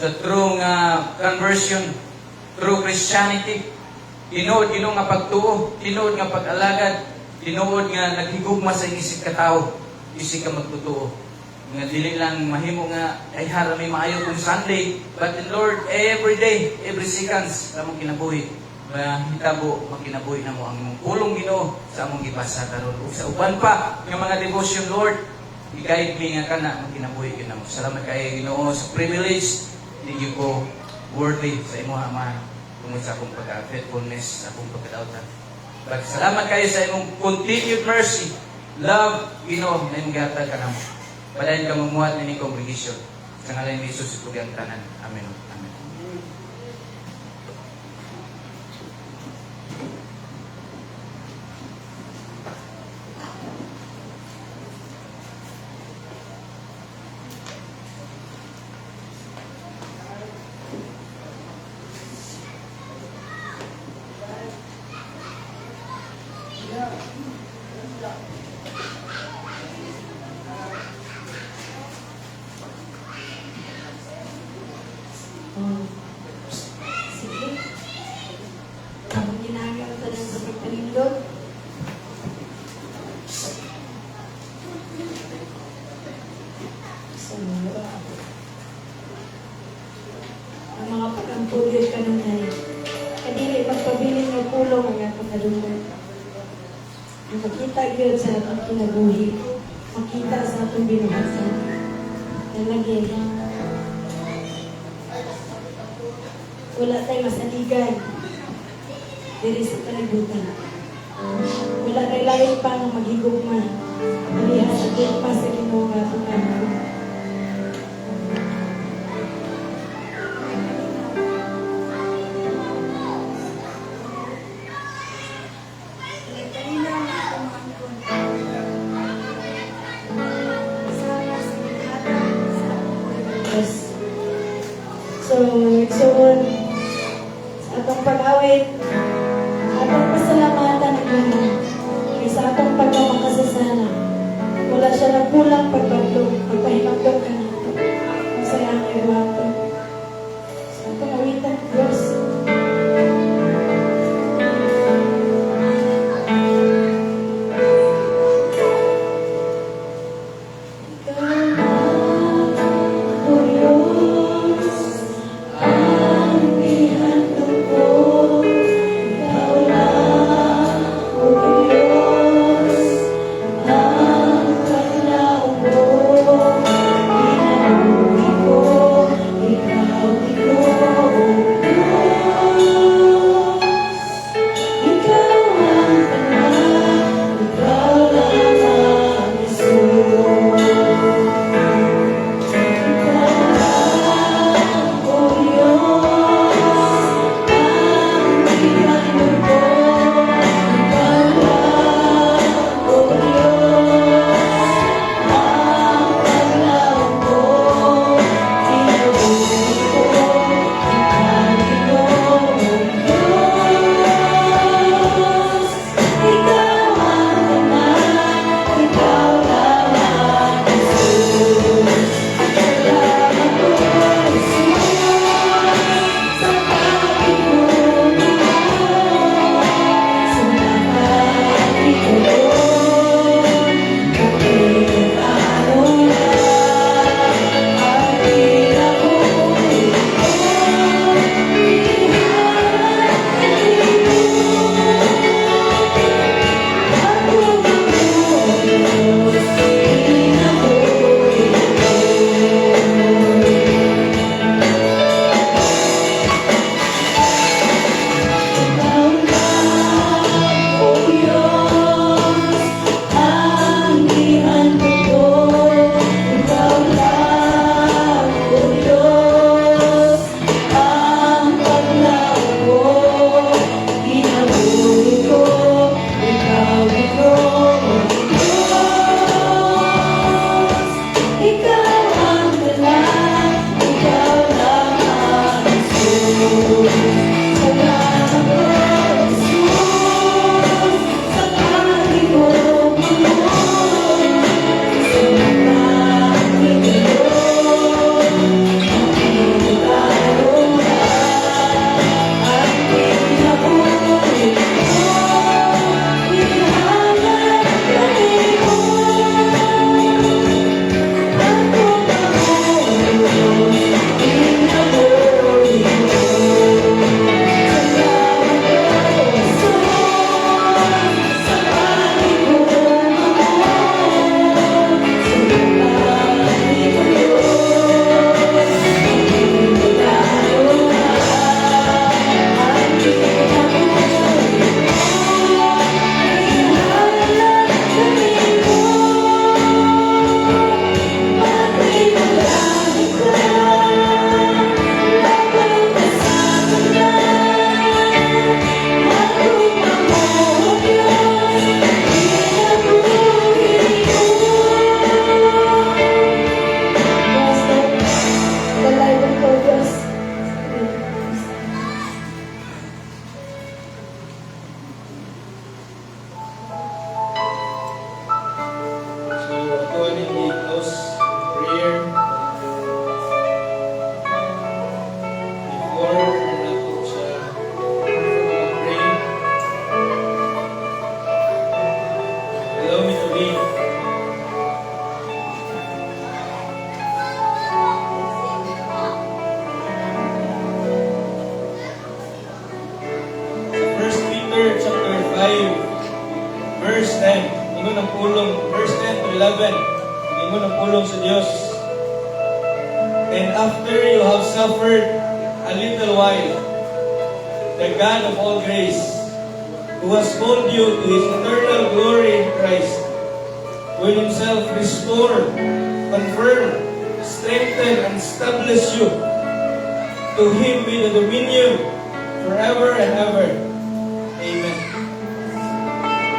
sa true nga conversion, true Christianity. Tinuod nga pagtuo, tinuod nga pag-alagad, tinuod nga naghigugma sa isip ka tao, isip ka magtutuo. Nga dili lang mahimo nga ay harami maayo kung Sunday, but the Lord every day, every seconds sa among kinabuhi. Hitabo makinabuhi na mo ang imong pulong, Ginoo, sa among gibasa karon ug sa uban pa nga mga devotion, Lord. I-guide me nga kana makinabuhi gyud namo. Salamat kay Ginoo sa privilege ninyo ko worthy sa imong Ama tungod sa akong pagka-faithfulness, sa akong pagkadautan. Salamat kayo sa imong continued mercy, love, Ginoo, na imong gihatag kanamo. Padayon ka mamuhat ni congregation. Sa ngalan ni Jesus, ito ang tanan. Amen. Amen. Sige. Ang ginagawa ko lang sa pagpalindot. Ang mga pag-ampulid ka nun ay kadili magpabiling ng pulong ang atong kadungan. Ang makita yun sa atong kinabuhi, makita sa atong binuhasan. Nalagay. Wala tayong masaligan diri sa kalibutan. Wala tayong lain pa ng maghigugma. Maliha sa gugma sa Ginoo nga atong kampo. So, nagsuon sa atong pag-awit, atong pasalamatan ng Ginoo kay sa atong pagkamakasasala. Wala siya nagkulang pagpahinagdog ka na. Ang sayang ay buhaton. Sa atong awitan, Diyos. Ang paglaong mo, Ingon ang pulong sa Dios. And after you have suffered a little while, the God of all grace, who has called you to His eternal glory in Christ, will Himself restore, confirm, strengthen, and establish you. To Him be the dominion forever and ever. Amen.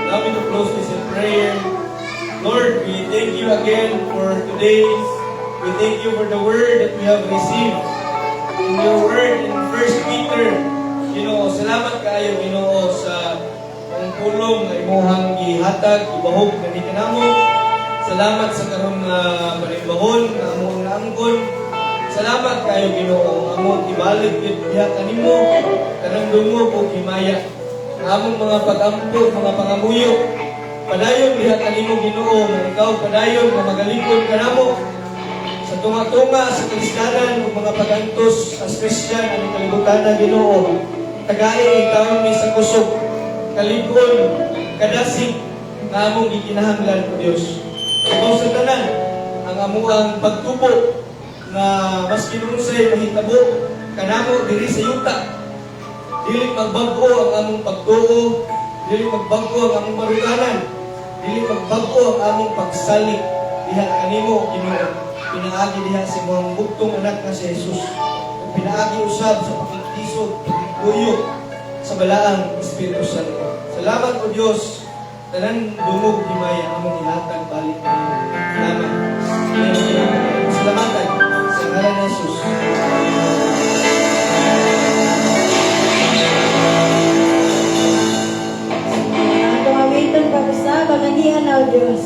Allow me to close this in prayer. Lord, we thank you again for today. We thank you for the word that we have received. In your word in 1 Peter, Ginoo, salamat kaayo Ginoo sa ang pulong nga imuhang gihatag, ibahog kani kanamo. Salamat sa karon nga panibahon nga among naangkon. Salamat kayo Ginoo, among ibalik gid diha kanimo kanang dungo ug himaya. Among mga pag-ampod, mga pangamuyo, padayon diha kanimo Ginoo, nga ikaw padayon nga magalikod kanamo sa tunga-tunga sa Kristiyanan ug mga pagantos as Kristiyan ang kalibutan na Ginoo. Tagay ikaw ni sa kusog, kalikon, kadasig nga among gikinahanglan o Dios. Ikaw sa tanan ang amuang pagtubo na mas kinunusay mahitabo kanamo diri sa yuta. Dili magbago ang among pagtuo, dili magbago ang among marutanan, dili magbago ang among pagsalik diha kanimo Ginoo. Pinaagi diha sa mga buktong anak na si Jesus. Ug pinaagi usab sa pakikisog, pakikuyo sa balaang Espiritu Santo. Salamat o Dios, tanan dungog himaya among ihatag balik kanimo. Salamat. Salamatan sa ngalan ni Jesus. Ang awiton pa sa baganihan na o Diyos.